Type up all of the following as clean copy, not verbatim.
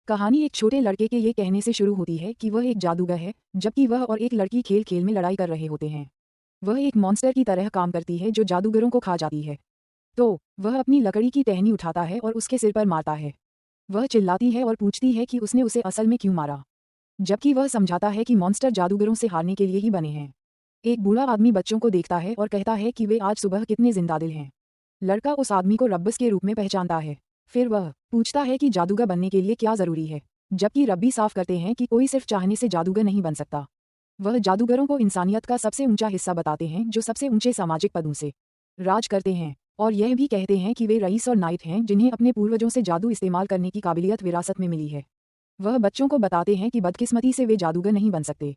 कहानी एक छोटे लड़के के ये कहने से शुरू होती है कि वह एक जादूगर है, जबकि वह और एक लड़की खेल खेल में लड़ाई कर रहे होते हैं। वह एक मॉन्स्टर की तरह काम करती है जो जादूगरों को खा जाती है। तो वह अपनी लकड़ी की टहनी उठाता है और उसके सिर पर मारता है। वह चिल्लाती है और पूछती है कि उसने उसे असल में क्यों मारा, जबकि वह समझाता है कि मॉन्स्टर जादूगरों से हारने के लिए ही बने हैं। एक बूढ़ा आदमी बच्चों को देखता है और कहता है कि वे आज सुबह कितने जिंदादिल हैं। लड़का उस आदमी को रब्बस के रूप में पहचानता है। फिर वह पूछता है कि जादूगर बनने के लिए क्या जरूरी है, जबकि रब्बी साफ करते हैं कि कोई सिर्फ चाहने से जादूगर नहीं बन सकता। वह जादूगरों को इंसानियत का सबसे ऊंचा हिस्सा बताते हैं जो सबसे ऊंचे सामाजिक पदों से राज करते हैं, और यह भी कहते हैं कि वे रईस और नाइट हैं जिन्हें अपने पूर्वजों से जादू इस्तेमाल करने की काबिलियत विरासत में मिली है। वह बच्चों को बताते हैं कि बदकिस्मती से वे जादूगर नहीं बन सकते।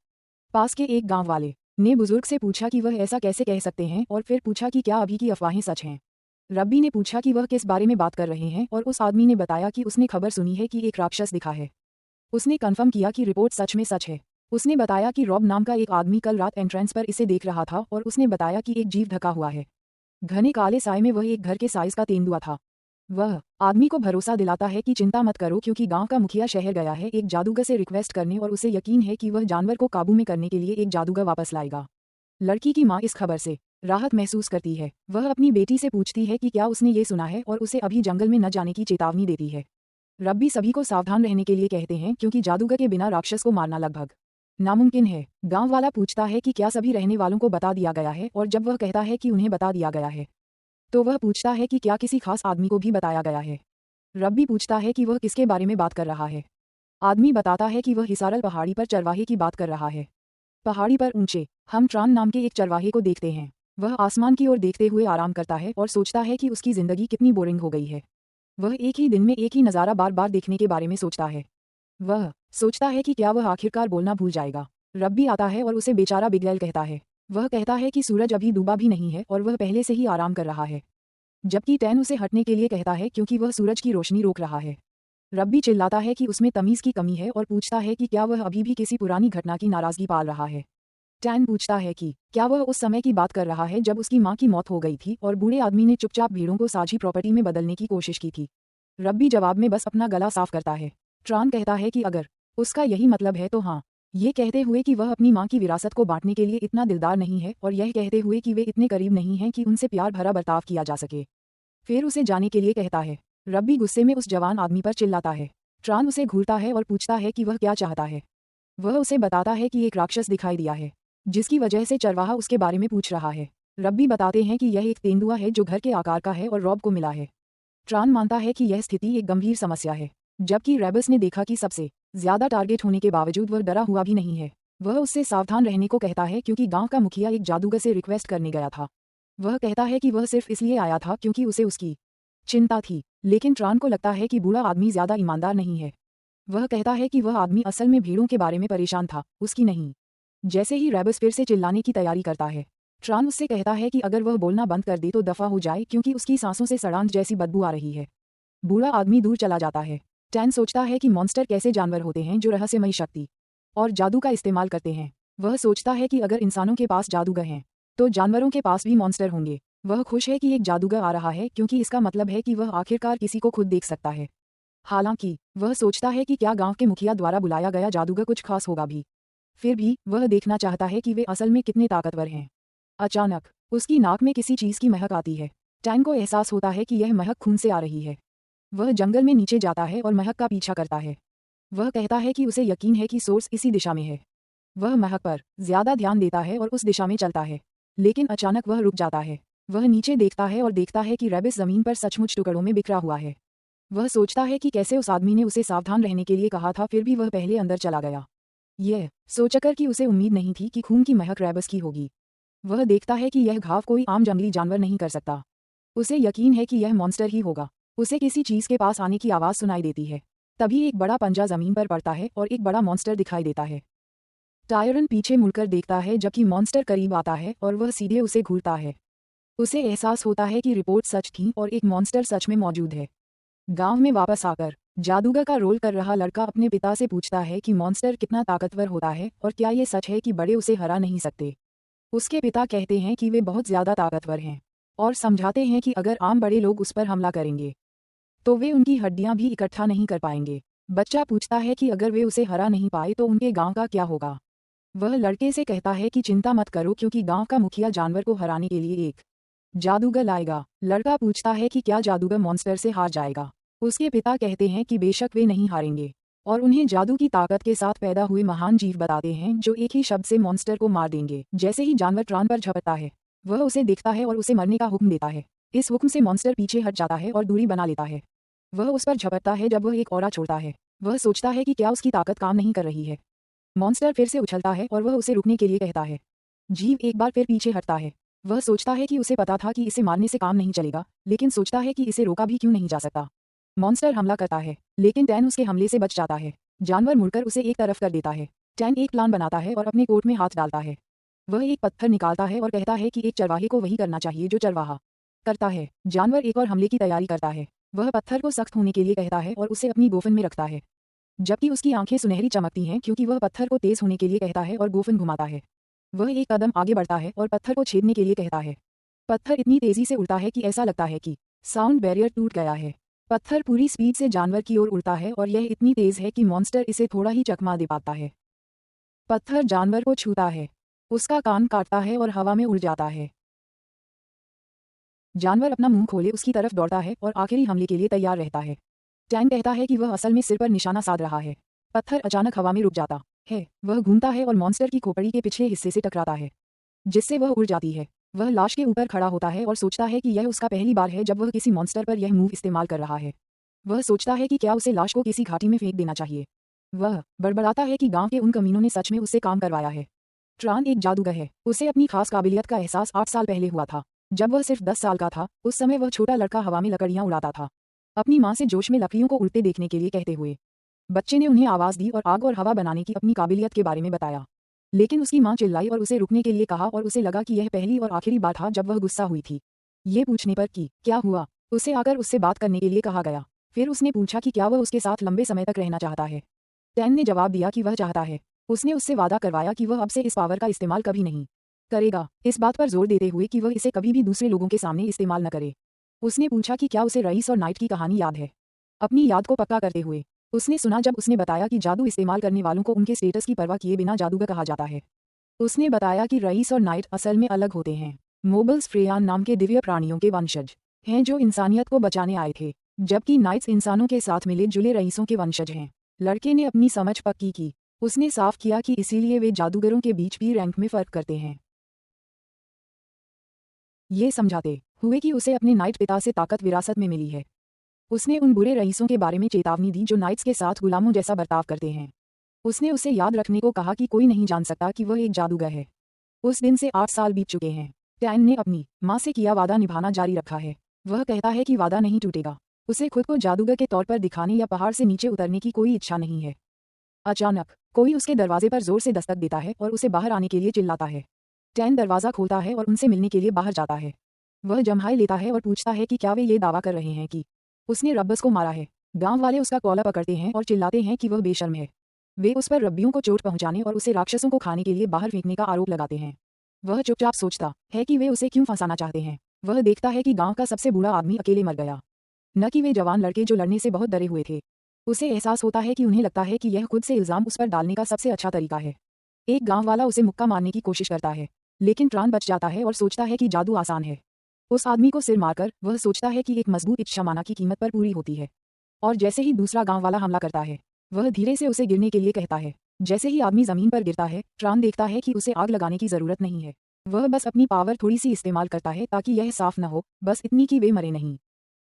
पास के एक गांव वाले ने बुजुर्ग से पूछा कि वह ऐसा कैसे कह सकते हैं, और फिर पूछा कि क्या अभी की अफवाहें सच हैं। रब्बी ने पूछा कि वह किस बारे में बात कर रहे हैं, और उस आदमी ने बताया कि उसने खबर सुनी है कि एक राक्षस दिखा है। उसने कन्फर्म किया कि रिपोर्ट सच में सच है। उसने बताया कि रॉब नाम का एक आदमी कल रात एंट्रेंस पर इसे देख रहा था, और उसने बताया कि एक जीव ढका हुआ है। घने काले साए में वह एक घर के साइज का तेंदुआ था। वह आदमी को भरोसा दिलाता है कि चिंता मत करो, क्योंकि गांव का मुखिया शहर गया है एक जादूगर से रिक्वेस्ट करने, और उसे यकीन है कि वह जानवर को काबू में करने के लिए एक जादूगर वापस लाएगा। लड़की की माँ इस खबर से राहत महसूस करती है। वह अपनी बेटी से पूछती है कि क्या उसने ये सुना है, और उसे अभी जंगल में न जाने की चेतावनी देती है। रब्बी सभी को सावधान रहने के लिए कहते हैं, क्योंकि जादूगर के बिना राक्षस को मारना लगभग नामुमकिन है। गांव वाला पूछता है कि क्या सभी रहने वालों को बता दिया गया है, और जब वह कहता है कि उन्हें बता दिया गया है, तो वह पूछता है कि क्या किसी खास आदमी को भी बताया गया है। रब्बी पूछता है कि वह किसके बारे में बात कर रहा है। आदमी बताता है कि वह हिसारल पहाड़ी पर चरवाहे की बात कर रहा है। पहाड़ी पर ऊंचे हम ट्रान नाम के एक चरवाहे को देखते हैं। वह आसमान की ओर देखते हुए आराम करता है और सोचता है कि उसकी जिंदगी कितनी बोरिंग हो गई है। वह एक ही दिन में एक ही नज़ारा बार बार देखने के बारे में सोचता है। वह सोचता है कि क्या वह आखिरकार बोलना भूल जाएगा। रब्बी आता है और उसे बेचारा बिगलैल कहता है। वह कहता है कि सूरज अभी डूबा भी नहीं है और वह पहले से ही आराम कर रहा है, जबकि टैन उसे हटने के लिए कहता है क्योंकि वह सूरज की रोशनी रोक रहा है। रब्बी चिल्लाता है कि उसमें तमीज़ की कमी है और पूछता है कि क्या वह अभी भी किसी पुरानी घटना की नाराज़गी पाल रहा है। टैन पूछता है कि क्या वह उस समय की बात कर रहा है जब उसकी माँ की मौत हो गई थी और बूढ़े आदमी ने चुपचाप भीड़ों को साझी प्रॉपर्टी में बदलने की कोशिश की थी। रब्बी जवाब में बस अपना गला साफ करता है। ट्रान कहता है कि अगर उसका यही मतलब है तो हाँ, ये कहते हुए कि वह अपनी माँ की विरासत को बांटने के लिए इतना दिलदार नहीं है, और यह कहते हुए कि वे इतने करीब नहीं हैं कि उनसे प्यार भरा बर्ताव किया जा सके। फिर उसे जाने के लिए कहता है। रब्बी गुस्से में उस जवान आदमी पर चिल्लाता है। ट्रान उसे घूरता है और पूछता है कि वह क्या चाहता है। वह उसे बताता है कि एक राक्षस दिखाई दिया है, जिसकी वजह से चरवाहा उसके बारे में पूछ रहा है। रब्बी बताते हैं कि यह एक तेंदुआ है जो घर के आकार का है और रॉब को मिला है। ट्रान मानता है कि यह स्थिति एक गंभीर समस्या है, जबकि रेबस ने देखा कि सबसे ज्यादा टारगेट होने के बावजूद वह डरा हुआ भी नहीं है। वह उससे सावधान रहने को कहता है क्योंकि गांव का मुखिया एक जादूगर से रिक्वेस्ट करने गया था। वह कहता है कि वह सिर्फ इसलिए आया था क्योंकि उसे उसकी चिंता थी, लेकिन ट्रान को लगता है कि बूढ़ा आदमी ज्यादा ईमानदार नहीं है। वह कहता है कि वह आदमी असल में भीड़ों के बारे में परेशान था, उसकी नहीं। जैसे ही रेबस फिर से चिल्लाने की तैयारी करता है, ट्रान उससे कहता है कि अगर वह बोलना बंद कर दे तो दफा हो जाए, क्योंकि उसकी सांसों से सड़ांध जैसी बदबू आ रही है। बूढ़ा आदमी दूर चला जाता है। टैन सोचता है कि मॉन्स्टर कैसे जानवर होते हैं जो रहस्यमयी शक्ति और जादू का इस्तेमाल करते हैं। वह सोचता है कि अगर इंसानों के पास जादूगर हैं, तो जानवरों के पास भी मॉन्स्टर होंगे। वह खुश है कि एक जादूगर आ रहा है, क्योंकि इसका मतलब है कि वह आखिरकार किसी को खुद देख सकता है। हालांकि वह सोचता है कि क्या गांव के मुखिया द्वारा बुलाया गया जादूगर कुछ खास होगा भी। फिर भी वह देखना चाहता है कि वे असल में कितने ताकतवर हैं। अचानक उसकी नाक में किसी चीज की महक आती है। टैन को एहसास होता है कि यह महक खून से आ रही है। वह जंगल में नीचे जाता है और महक का पीछा करता है। वह कहता है कि उसे यकीन है कि सोर्स इसी दिशा में है। वह महक पर ज्यादा ध्यान देता है और उस दिशा में चलता है, लेकिन अचानक वह रुक जाता है। वह नीचे देखता है और देखता है कि रेबिस जमीन पर सचमुच टुकड़ों में बिखरा हुआ है। वह सोचता है कि कैसे उस आदमी ने उसे सावधान रहने के लिए कहा था, फिर भी वह पहले अंदर चला गया। यह सोचकर कि उसे उम्मीद नहीं थी कि खून की महक रेबस की होगी। वह देखता है कि यह घाव कोई आम जंगली जानवर नहीं कर सकता। उसे यकीन है कि यह मॉन्स्टर ही होगा। उसे किसी चीज के पास आने की आवाज सुनाई देती है। तभी एक बड़ा पंजा जमीन पर पड़ता है और एक बड़ा मॉन्स्टर दिखाई देता है। टायरन पीछे मुड़कर देखता है जबकि मॉन्स्टर करीब आता है और वह सीधे उसे घूरता है। उसे एहसास होता है कि रिपोर्ट सच थी और एक मॉन्स्टर सच में मौजूद है। गांव में वापस आकर जादूगर का रोल कर रहा लड़का अपने पिता से पूछता है कि मॉन्स्टर कितना ताकतवर होता है और क्या ये सच है कि बड़े उसे हरा नहीं सकते। उसके पिता कहते हैं कि वे बहुत ज्यादा ताकतवर हैं, और समझाते हैं कि अगर आम बड़े लोग उस पर हमला करेंगे तो वे उनकी हड्डियां भी इकट्ठा नहीं कर पाएंगे। बच्चा पूछता है कि अगर वे उसे हरा नहीं पाए तो उनके गांव का क्या होगा। वह लड़के से कहता है कि चिंता मत करो क्योंकि गांव का मुखिया जानवर को हराने के लिए एक जादूगर लाएगा। लड़का पूछता है कि क्या जादूगर मॉन्स्टर से हार जाएगा। उसके पिता कहते हैं कि बेशक वे नहीं हारेंगे और उन्हें जादू की ताकत के साथ पैदा हुए महान जीव बताते हैं जो एक ही शब्द से मॉन्स्टर को मार देंगे। जैसे ही जानवर ट्रान पर झपटता है वह उसे देखता है और उसे मरने का हुक्म देता है। इस हुक्म से मॉन्स्टर पीछे हट जाता है और दूरी बना लेता है। वह उस पर झपटता है जब वह एक औरा छोड़ता है। वह सोचता है कि क्या उसकी ताकत काम नहीं कर रही है। मॉन्स्टर फिर से उछलता है और वह उसे रुकने के लिए कहता है। जीव एक बार फिर पीछे हटता है। वह सोचता है कि उसे पता था कि इसे मारने से काम नहीं चलेगा, लेकिन सोचता है कि इसे रोका भी क्यों नहीं जा सकता। मॉन्स्टर हमला करता है लेकिन टैन उसके हमले से बच जाता है। जानवर मुड़कर उसे एक तरफ कर देता है। टैन एक प्लान बनाता है और अपने कोट में हाथ डालता है। वह एक पत्थर निकालता है और कहता है कि एक चरवाहे को वही करना चाहिए जो चरवाहा करता है। जानवर एक और हमले की तैयारी करता है। वह पत्थर को सख्त होने के लिए कहता है और उसे अपनी गोफन में रखता है, जबकि उसकी आंखें सुनहरी चमकती हैं क्योंकि वह पत्थर को तेज होने के लिए कहता है और गोफन घुमाता है। वह एक कदम आगे बढ़ता है और पत्थर को छेदने के लिए कहता है। पत्थर इतनी तेजी से उड़ता है कि ऐसा लगता है कि साउंड बैरियर टूट गया है। पत्थर पूरी स्पीड से जानवर की ओर उड़ता है और यह इतनी तेज है कि मॉन्स्टर इसे थोड़ा ही चकमा दे पाता है। पत्थर जानवर को छूता है, उसका कान काटता है और हवा में उड़ जाता है। जानवर अपना मुंह खोले उसकी तरफ दौड़ता है और आखिरी हमले के लिए तैयार रहता है। टैन कहता है कि वह असल में सिर पर निशाना साध रहा है। पत्थर अचानक हवा में रुक जाता है। वह घूमता है और मॉन्स्टर की खोपड़ी के पिछले हिस्से से टकराता है, जिससे वह उड़ जाती है। वह लाश के ऊपर खड़ा होता है और सोचता है कि यह उसका पहली बार है जब वह किसी मॉन्स्टर पर यह मूव इस्तेमाल कर रहा है। वह सोचता है कि क्या उसे लाश को किसी घाटी में फेंक देना चाहिए। वह बड़बड़ाता है कि गांव के उन कमीनों ने सच में उससे काम करवाया है। ट्रान एक जादूगर है। उसे अपनी खास काबिलियत का एहसास 8 साल पहले हुआ था। जब वह सिर्फ 10 साल का था उस समय वह छोटा लड़का हवा में लकड़ियां उड़ाता था, अपनी माँ से जोश में लकड़ियों को उड़ते देखने के लिए कहते हुए। बच्चे ने उन्हें आवाज़ दी और आग और हवा बनाने की अपनी काबिलियत के बारे में बताया, लेकिन उसकी माँ चिल्लाई और उसे रुकने के लिए कहा और उसे लगा कि यह पहली और आखिरी बार था जब वह गुस्सा हुई थी। ये पूछने पर कि क्या हुआ, उसे आकर उससे बात करने के लिए कहा गया। फिर उसने पूछा कि क्या वह उसके साथ लंबे समय तक रहना चाहता है। टैन ने जवाब दिया कि वह चाहता है। उसने उससे वादा करवाया कि वह अब से इस पावर का इस्तेमाल कभी नहीं करेगा, इस बात पर जोर देते हुए कि वह इसे कभी भी दूसरे लोगों के सामने इस्तेमाल न करे। उसने पूछा कि क्या उसे रईस और नाइट की कहानी याद है। अपनी याद को पक्का करते हुए उसने सुना जब उसने बताया कि जादू इस्तेमाल करने वालों को उनके स्टेटस की परवाह किए बिना जादूगर कहा जाता है। उसने बताया कि रईस और नाइट असल में अलग होते हैं। मोबल्स फ्रेयान नाम के दिव्य प्राणियों के वंशज हैं जो इंसानियत को बचाने आए थे, जबकि नाइट्स इंसानों के साथ मिले जुले रईसों के वंशज हैं। लड़के ने अपनी समझ पक्की की। उसने साफ किया कि इसीलिए वे जादूगरों के बीच भी रैंक में फर्क करते हैं। ये समझाते हुए कि उसे अपने नाइट पिता से ताकत विरासत में मिली है, उसने उन बुरे रईसों के बारे में चेतावनी दी जो नाइट्स के साथ गुलामों जैसा बर्ताव करते हैं। उसने उसे याद रखने को कहा कि कोई नहीं जान सकता कि वह एक जादूगर है। उस दिन से 8 साल बीत चुके हैं। टैन ने अपनी माँ से किया वादा निभाना जारी रखा है। वह कहता है कि वादा नहीं टूटेगा। उसे खुद को जादूगर के तौर पर दिखाने या पहाड़ से नीचे उतरने की कोई इच्छा नहीं है। अचानक कोई उसके दरवाजे पर जोर से दस्तक देता है और उसे बाहर आने के लिए चिल्लाता है। टैन दरवाजा खोलता है और उनसे मिलने के लिए बाहर जाता है। वह जम्हाई लेता है और पूछता है कि क्या वे ये दावा कर रहे हैं कि उसने रब्बस को मारा है। गांव वाले उसका कॉलर पकड़ते हैं और चिल्लाते हैं कि वह बेशर्म है। वे उस पर रब्बियों को चोट पहुंचाने और उसे राक्षसों को खाने के लिए बाहर फेंकने का आरोप लगाते हैं। वह चुपचाप सोचता है कि वे उसे क्यों फंसाना चाहते हैं। वह देखता है कि गांव का सबसे बूढ़ा आदमी अकेले मर गया, न कि वे जवान लड़के जो लड़ने से बहुत डरे हुए थे। उसे एहसास होता है कि उन्हें लगता है कि यह खुद से इल्जाम उस पर डालने का सबसे अच्छा तरीका है। एक गांव वाला उसे मुक्का मारने की कोशिश करता है, लेकिन ट्रान बच जाता है और सोचता है कि जादू आसान है। उस आदमी को सिर मारकर वह सोचता है कि एक मजबूत इच्छा माना की कीमत पर पूरी होती है। और जैसे ही दूसरा गांव वाला हमला करता है वह धीरे से उसे गिरने के लिए कहता है। जैसे ही आदमी जमीन पर गिरता है ट्रान देखता है कि उसे आग लगाने की जरूरत नहीं है। वह बस अपनी पावर थोड़ी सी इस्तेमाल करता है ताकि यह साफ न हो, बस इतनी कि वे मरे नहीं।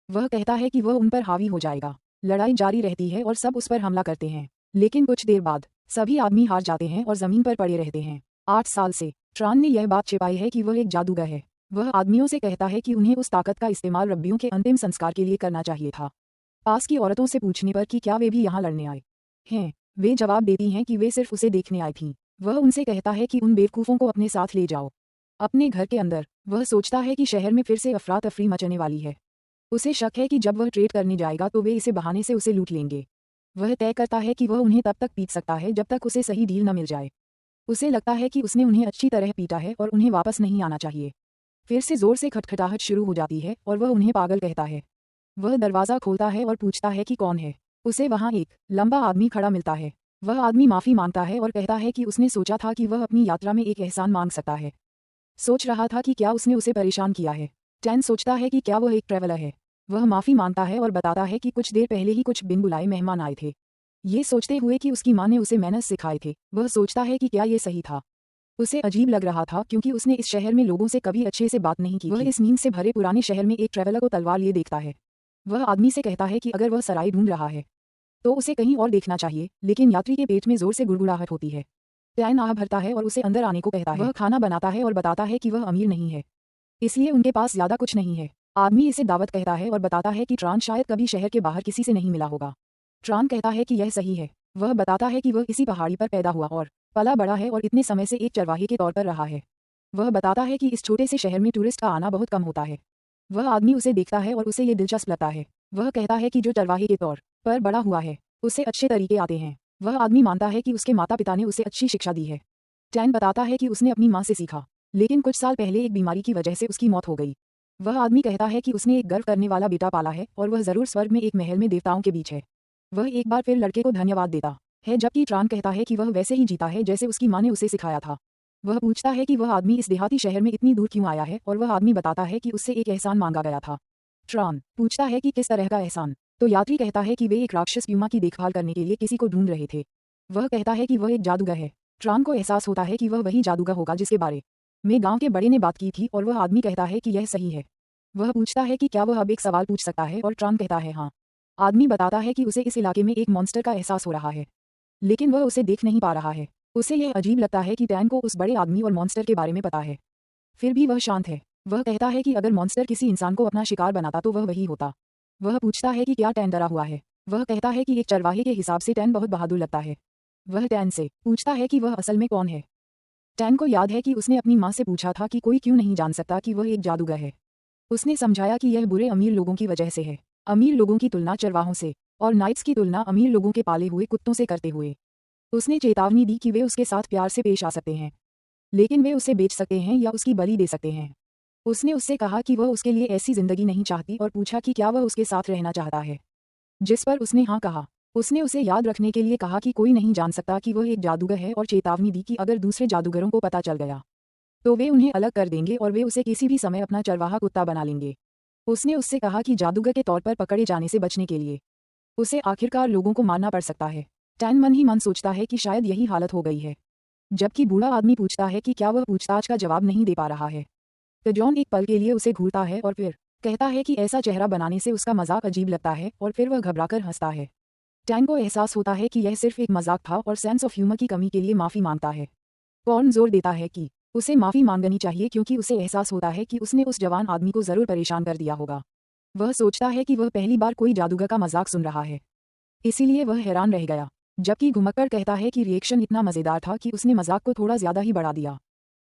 वह कहता है कि वह उन पर हावी हो जाएगा। लड़ाई जारी रहती है और सब उस पर हमला करते हैं, लेकिन कुछ देर बाद सभी आदमी हार जाते हैं और जमीन पर पड़े रहते हैं। 8 साल से ट्रान ने यह बात छिपाई है कि वह एक जादूगर है। वह आदमियों से कहता है कि उन्हें उस ताकत का इस्तेमाल रब्बियों के अंतिम संस्कार के लिए करना चाहिए था। पास की औरतों से पूछने पर कि क्या वे भी यहाँ लड़ने आए हैं, वे जवाब देती हैं कि वे सिर्फ उसे देखने आई थीं। वह उनसे कहता है कि उन बेवकूफ़ों को अपने साथ ले जाओ। अपने घर के अंदर वह सोचता है कि शहर में फिर से अफरा तफरी मचने वाली है। उसे शक है कि जब वह ट्रेड करने जाएगा तो वे इसे बहाने से उसे लूट लेंगे। वह तय करता है कि वह उन्हें तब तक पीट सकता है जब तक उसे सही डील न मिल जाए। उसे लगता है कि उसने उन्हें अच्छी तरह पीटा है और उन्हें वापस नहीं आना चाहिए। फिर से जोर से खटखटाहट शुरू हो जाती है और वह उन्हें पागल कहता है। वह दरवाज़ा खोलता है और पूछता है कि कौन है। उसे वहाँ एक लंबा आदमी खड़ा मिलता है। वह आदमी माफ़ी मांगता है और कहता है कि उसने सोचा था कि वह अपनी यात्रा में एक एहसान मांग सकता है। सोच रहा था कि क्या उसने उसे परेशान किया है। टैन सोचता है कि क्या वह एक ट्रैवलर है। वह माफ़ी मांगता है और बताता है कि कुछ देर पहले ही कुछ बिन बुलाए मेहमान आए थे। ये सोचते हुए कि उसकी माँ ने उसे मैनर्स सिखाए थे, वह सोचता है कि क्या ये सही था। उसे अजीब लग रहा था क्योंकि उसने इस शहर में लोगों से कभी अच्छे से बात नहीं की थी। वह इस नींद से भरे पुराने शहर में एक ट्रैवलर को तलवार लिए देखता है। वह आदमी से कहता है कि अगर वह सराय ढूंढ रहा है तो उसे कहीं और देखना चाहिए, लेकिन यात्री के पेट में जोर से गुड़गुड़ाहट होती है। टैन आह भरता है और उसे अंदर आने को कहता है। वह खाना बनाता है और बताता है कि वह अमीर नहीं है, इसलिए उनके पास ज्यादा कुछ नहीं है। आदमी इसे दावत कहता है और बताता है कि ट्रान शायद कभी शहर के बाहर किसी से नहीं मिला होगा। ट्रान कहता है कि यह सही है। वह बताता है कि वह इसी पहाड़ी पर पैदा हुआ और पला बड़ा है और इतने समय से एक चरवाहे के तौर पर रहा है। वह बताता है कि इस छोटे से शहर में टूरिस्ट का आना बहुत कम होता है। वह आदमी उसे देखता है और उसे ये दिलचस्प लगता है। वह कहता है कि जो चरवाहे के तौर पर बड़ा हुआ है उसे अच्छे तरीके आते हैं। वह आदमी मानता है कि उसके माता पिता ने उसे अच्छी शिक्षा दी है। टैन बताता है कि उसने अपनी माँ से सीखा, लेकिन कुछ साल पहले एक बीमारी की वजह से उसकी मौत हो गई। वह आदमी कहता है कि उसने एक गर्व करने वाला बेटा पाला है और वह जरूर स्वर्ग में एक महल में देवताओं के बीच है। वह एक बार फिर लड़के को धन्यवाद देता है, जबकि ट्रान कहता है कि वह वैसे ही जीता है जैसे उसकी माँ ने उसे सिखाया था। वह पूछता है कि वह आदमी इस देहाती शहर में इतनी दूर क्यों आया है और वह आदमी बताता है कि उससे एक एहसान मांगा गया था। ट्रान पूछता है कि किस तरह का एहसान, तो यात्री कहता है कि वे एक राक्षस प्यूमा की देखभाल करने के लिए किसी को ढूंढ रहे थे। वह कहता है कि वह एक जादूगर है। ट्रान को एहसास होता है कि वह वही जादूगर होगा जिसके बारे में गांव के बड़े ने बात की थी और वह आदमी कहता है कि यह सही है। वह पूछता है कि क्या वह अब एक सवाल पूछ सकता है और ट्रान कहता है हाँ। आदमी बताता है कि उसे इस इलाके में एक मॉन्स्टर का एहसास हो रहा है, लेकिन वह उसे देख नहीं पा रहा है। उसे यह अजीब लगता है कि टैन को उस बड़े आदमी और मॉन्स्टर के बारे में पता है, फिर भी वह शांत है। वह कहता है कि अगर मॉन्स्टर किसी इंसान को अपना शिकार बनाता तो वह वही होता। वह पूछता है कि क्या टैन डरा हुआ है। वह कहता है कि एक चरवाहे के हिसाब से टैन बहुत बहादुर लगता है। वह टैन से पूछता है कि वह असल में कौन है। टैन को याद है कि उसने अपनी माँ से पूछा था कि कोई क्यों नहीं जान सकता कि वह एक जादूगर है। उसने समझाया कि यह बुरे अमीर लोगों की वजह से है, अमीर लोगों की तुलना चरवाहों से और नाइट्स की तुलना अमीर लोगों के पाले हुए कुत्तों से करते हुए। उसने चेतावनी दी कि वे उसके साथ प्यार से पेश आ सकते हैं, लेकिन वे उसे बेच सकते हैं या उसकी बलि दे सकते हैं। उसने उससे कहा कि वह उसके लिए ऐसी जिंदगी नहीं चाहती और पूछा कि क्या वह उसके साथ रहना चाहता है, जिस पर उसने हाँ कहा। उसने उसे याद रखने के लिए कहा कि कोई नहीं जान सकता कि वह एक जादूगर है और चेतावनी दी कि अगर दूसरे जादूगरों को पता चल गया तो वे उन्हें अलग कर देंगे और वे उसे किसी भी समय अपना चरवाहा कुत्ता बना लेंगे। उसने उससे कहा कि जादूगर के तौर पर पकड़े जाने से बचने के लिए उसे आखिरकार लोगों को मारना पड़ सकता है। टैन मन ही मन सोचता है कि शायद यही हालत हो गई है, जबकि बूढ़ा आदमी पूछता है कि क्या वह पूछताछ का जवाब नहीं दे पा रहा है। तो जॉन एक पल के लिए उसे घूरता है और फिर कहता है कि ऐसा चेहरा बनाने से उसका मजाक अजीब लगता है और फिर वह घबराकर हंसता है। टैन को एहसास होता है कि यह सिर्फ एक मजाक था और सेंस ऑफ ह्यूमर की कमी के लिए माफी मांगता है। कॉर्न जोर देता है कि उसे माफी मांगनी चाहिए क्योंकि उसे एहसास होता है कि उसने उस जवान आदमी को जरूर परेशान कर दिया होगा। वह सोचता है कि वह पहली बार कोई जादूगर का मजाक सुन रहा है, इसीलिए वह हैरान रह गया। जबकि घुमक्कड़ कहता है कि रिएक्शन इतना मजेदार था कि उसने मजाक को थोड़ा ज्यादा ही बढ़ा दिया।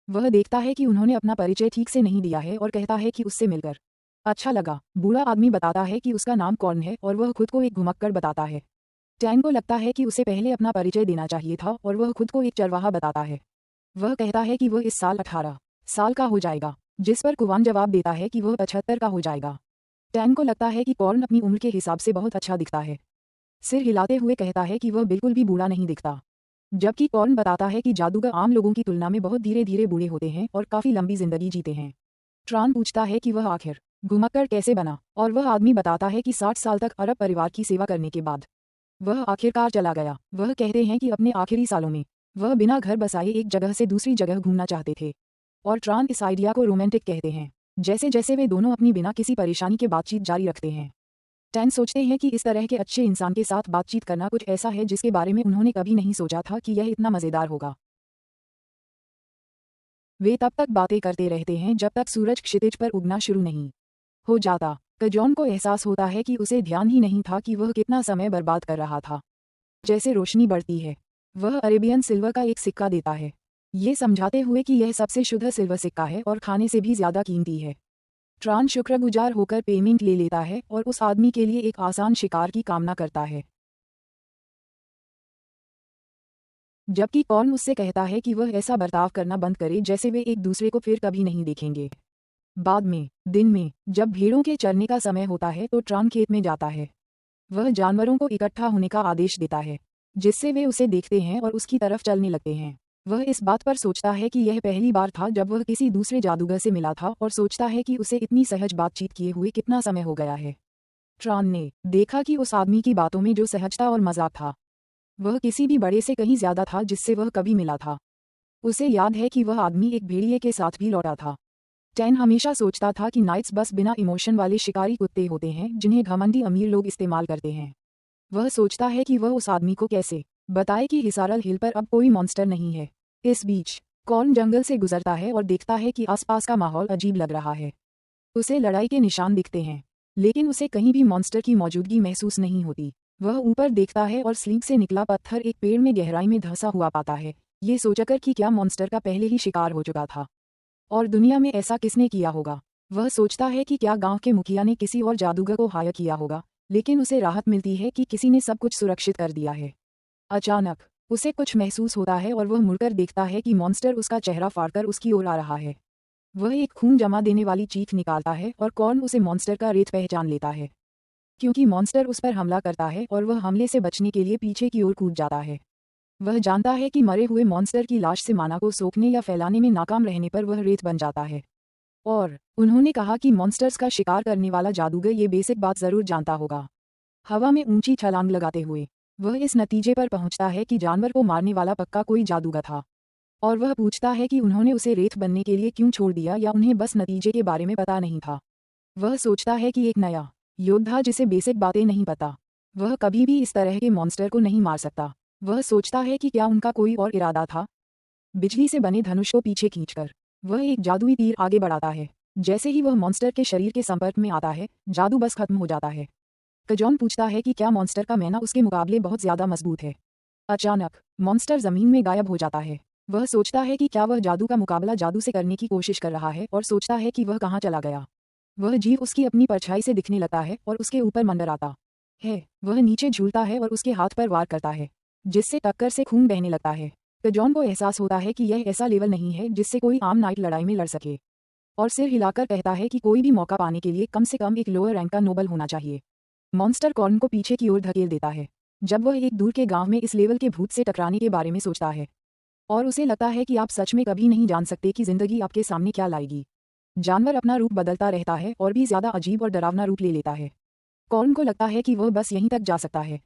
वह देखता है कि उन्होंने अपना परिचय ठीक से नहीं दिया है और कहता है कि उससे मिलकर अच्छा लगा। बूढ़ा आदमी बताता है कि उसका नाम कॉर्न है और वह खुद को एक घुमक्कड़ बताता है। टैन को लगता है कि उसे पहले अपना परिचय देना चाहिए था और वह खुद को एक चरवाहा बताता है। वह कहता है कि वह इस साल 18 साल का हो जाएगा, जिस पर कुवान जवाब देता है कि वह 75 का हो जाएगा। टैन को लगता है कि कॉर्न अपनी उम्र के हिसाब से बहुत अच्छा दिखता है। सिर हिलाते हुए कहता है कि वह बिल्कुल भी बूढ़ा नहीं दिखता, जबकि कॉर्न बताता है कि जादूगर आम लोगों की तुलना में बहुत धीरे धीरे बूढ़े होते हैं और काफी लंबी जिंदगी जीते हैं। ट्रान पूछता है कि वह आखिर घुमक्कड़ कैसे बना और वह आदमी बताता है कि 60 साल तक अरब परिवार की सेवा करने के बाद वह आखिरकार चला गया। वह कहते हैं कि अपने आखिरी सालों में वह बिना घर बसाए एक जगह से दूसरी जगह घूमना चाहते थे, और ट्रान इस आइडिया को रोमांटिक कहते हैं। जैसे जैसे वे दोनों अपनी बिना किसी परेशानी के बातचीत जारी रखते हैं, टैन सोचते हैं कि इस तरह के अच्छे इंसान के साथ बातचीत करना कुछ ऐसा है जिसके बारे में उन्होंने कभी नहीं सोचा था कि यह इतना मजेदार होगा। वे तब तक बातें करते रहते हैं जब तक सूरज क्षितिज पर उगना शुरू नहीं हो जाता। जॉन को एहसास होता है कि उसे ध्यान ही नहीं था कि वह कितना समय बर्बाद कर रहा था। जैसे रोशनी बढ़ती है, वह अरेबियन सिल्वर का एक सिक्का देता है, ये समझाते हुए कि यह सबसे शुद्ध सिल्वर सिक्का है और खाने से भी ज्यादा कीमती है। ट्रान शुक्रगुजार होकर पेमेंट ले लेता है और उस आदमी के लिए एक आसान शिकार की कामना करता है, जबकि कॉर्न उससे कहता है कि वह ऐसा बर्ताव करना बंद करे जैसे वे एक दूसरे को फिर कभी नहीं देखेंगे। बाद में दिन में जब भेड़ों के चरने का समय होता है तो ट्रान खेत में जाता है। वह जानवरों को इकट्ठा होने का आदेश देता है, जिससे वे उसे देखते हैं और उसकी तरफ चलने लगते हैं। वह इस बात पर सोचता है कि यह पहली बार था जब वह किसी दूसरे जादूगर से मिला था और सोचता है कि उसे इतनी सहज बातचीत किए हुए कितना समय हो गया है। ट्रान ने देखा कि उस आदमी की बातों में जो सहजता और मजाक था, वह किसी भी बड़े से कहीं ज्यादा था जिससे वह कभी मिला था। उसे याद है कि वह आदमी एक भेड़िए के साथ भी लौटा था। टैन हमेशा सोचता था कि नाइट्स बस बिना इमोशन वाले शिकारी कुत्ते होते हैं जिन्हें घमंडी अमीर लोग इस्तेमाल करते हैं। वह सोचता है कि वह उस आदमी को कैसे बताए कि हिसारल हिल पर अब कोई मॉन्स्टर नहीं है। इस बीच कॉर्न जंगल से गुजरता है और देखता है कि आसपास का माहौल अजीब लग रहा है। उसे लड़ाई के निशान दिखते हैं, लेकिन उसे कहीं भी मॉन्स्टर की मौजूदगी महसूस नहीं होती। वह ऊपर देखता है और स्लिंग से निकला पत्थर एक पेड़ में गहराई में धंसा हुआ पाता है, ये सोचकर कि क्या मॉन्स्टर का पहले ही शिकार हो चुका था और दुनिया में ऐसा किसने किया होगा। वह सोचता है कि क्या गांव के मुखिया ने किसी और जादूगर को हायर किया होगा, लेकिन उसे राहत मिलती है कि किसी ने सब कुछ सुरक्षित कर दिया है। अचानक उसे कुछ महसूस होता है और वह मुड़कर देखता है कि मॉन्स्टर उसका चेहरा फाड़कर उसकी ओर आ रहा है। वह एक खून जमा देने वाली चीख निकालता है और कॉर्न उसे मॉन्स्टर का रेत पहचान लेता है, क्योंकि मॉन्स्टर उस पर हमला करता है और वह हमले से बचने के लिए पीछे की ओर कूद जाता है। वह जानता है कि मरे हुए मॉन्स्टर की लाश से माना को सोखने या फैलाने में नाकाम रहने पर वह रेत बन जाता है। और उन्होंने कहा कि मॉन्स्टर्स का शिकार करने वाला जादूगर ये बेसिक बात जरूर जानता होगा। हवा में ऊंची छलांग लगाते हुए वह इस नतीजे पर पहुंचता है कि जानवर को मारने वाला पक्का कोई जादूगर था, और वह पूछता है कि उन्होंने उसे रेत बनने के लिए क्यों छोड़ दिया या उन्हें बस नतीजे के बारे में पता नहीं था। वह सोचता है कि एक नया योद्धा जिसे बेसिक बातें नहीं पता, वह कभी भी इस तरह के मॉन्स्टर को नहीं मार सकता। वह सोचता है कि क्या उनका कोई और इरादा था। बिजली से बने धनुष को पीछे खींचकर वह एक जादुई तीर आगे बढ़ाता है। जैसे ही वह मॉन्स्टर के शरीर के संपर्क में आता है, जादू बस खत्म हो जाता है। कजॉन पूछता है कि क्या मॉन्स्टर का मैना उसके मुकाबले बहुत ज्यादा मजबूत है। अचानक मॉन्स्टर जमीन में गायब हो जाता है। वह सोचता है कि क्या वह जादू का मुकाबला जादू से करने की कोशिश कर रहा है और सोचता है कि वह कहाँ चला गया। वह जीव उसकी अपनी परछाई से दिखने लगता है और उसके ऊपर मंडराता है। वह नीचे झूलता है और उसके हाथ पर वार करता है, जिससे टक्कर से खून बहने लगता है। कजॉन को एहसास होता है कि यह ऐसा लेवल नहीं है जिससे कोई आम नाइट लड़ाई में लड़ सके, और सिर हिलाकर कहता है कि कोई भी मौका पाने के लिए कम से कम एक लोअर रैंक का नोबल होना चाहिए। मॉन्स्टर कॉर्न को पीछे की ओर धकेल देता है जब वह एक दूर के गांव में इस लेवल के भूत से टकराने के बारे में सोचता है, और उसे लगता है कि आप सच में कभी नहीं जान सकते कि जिंदगी आपके सामने क्या लाएगी। जानवर अपना रूप बदलता रहता है और भी ज्यादा अजीब और डरावना रूप ले लेता है। कॉर्न को लगता है कि वह बस यहीं तक जा सकता है,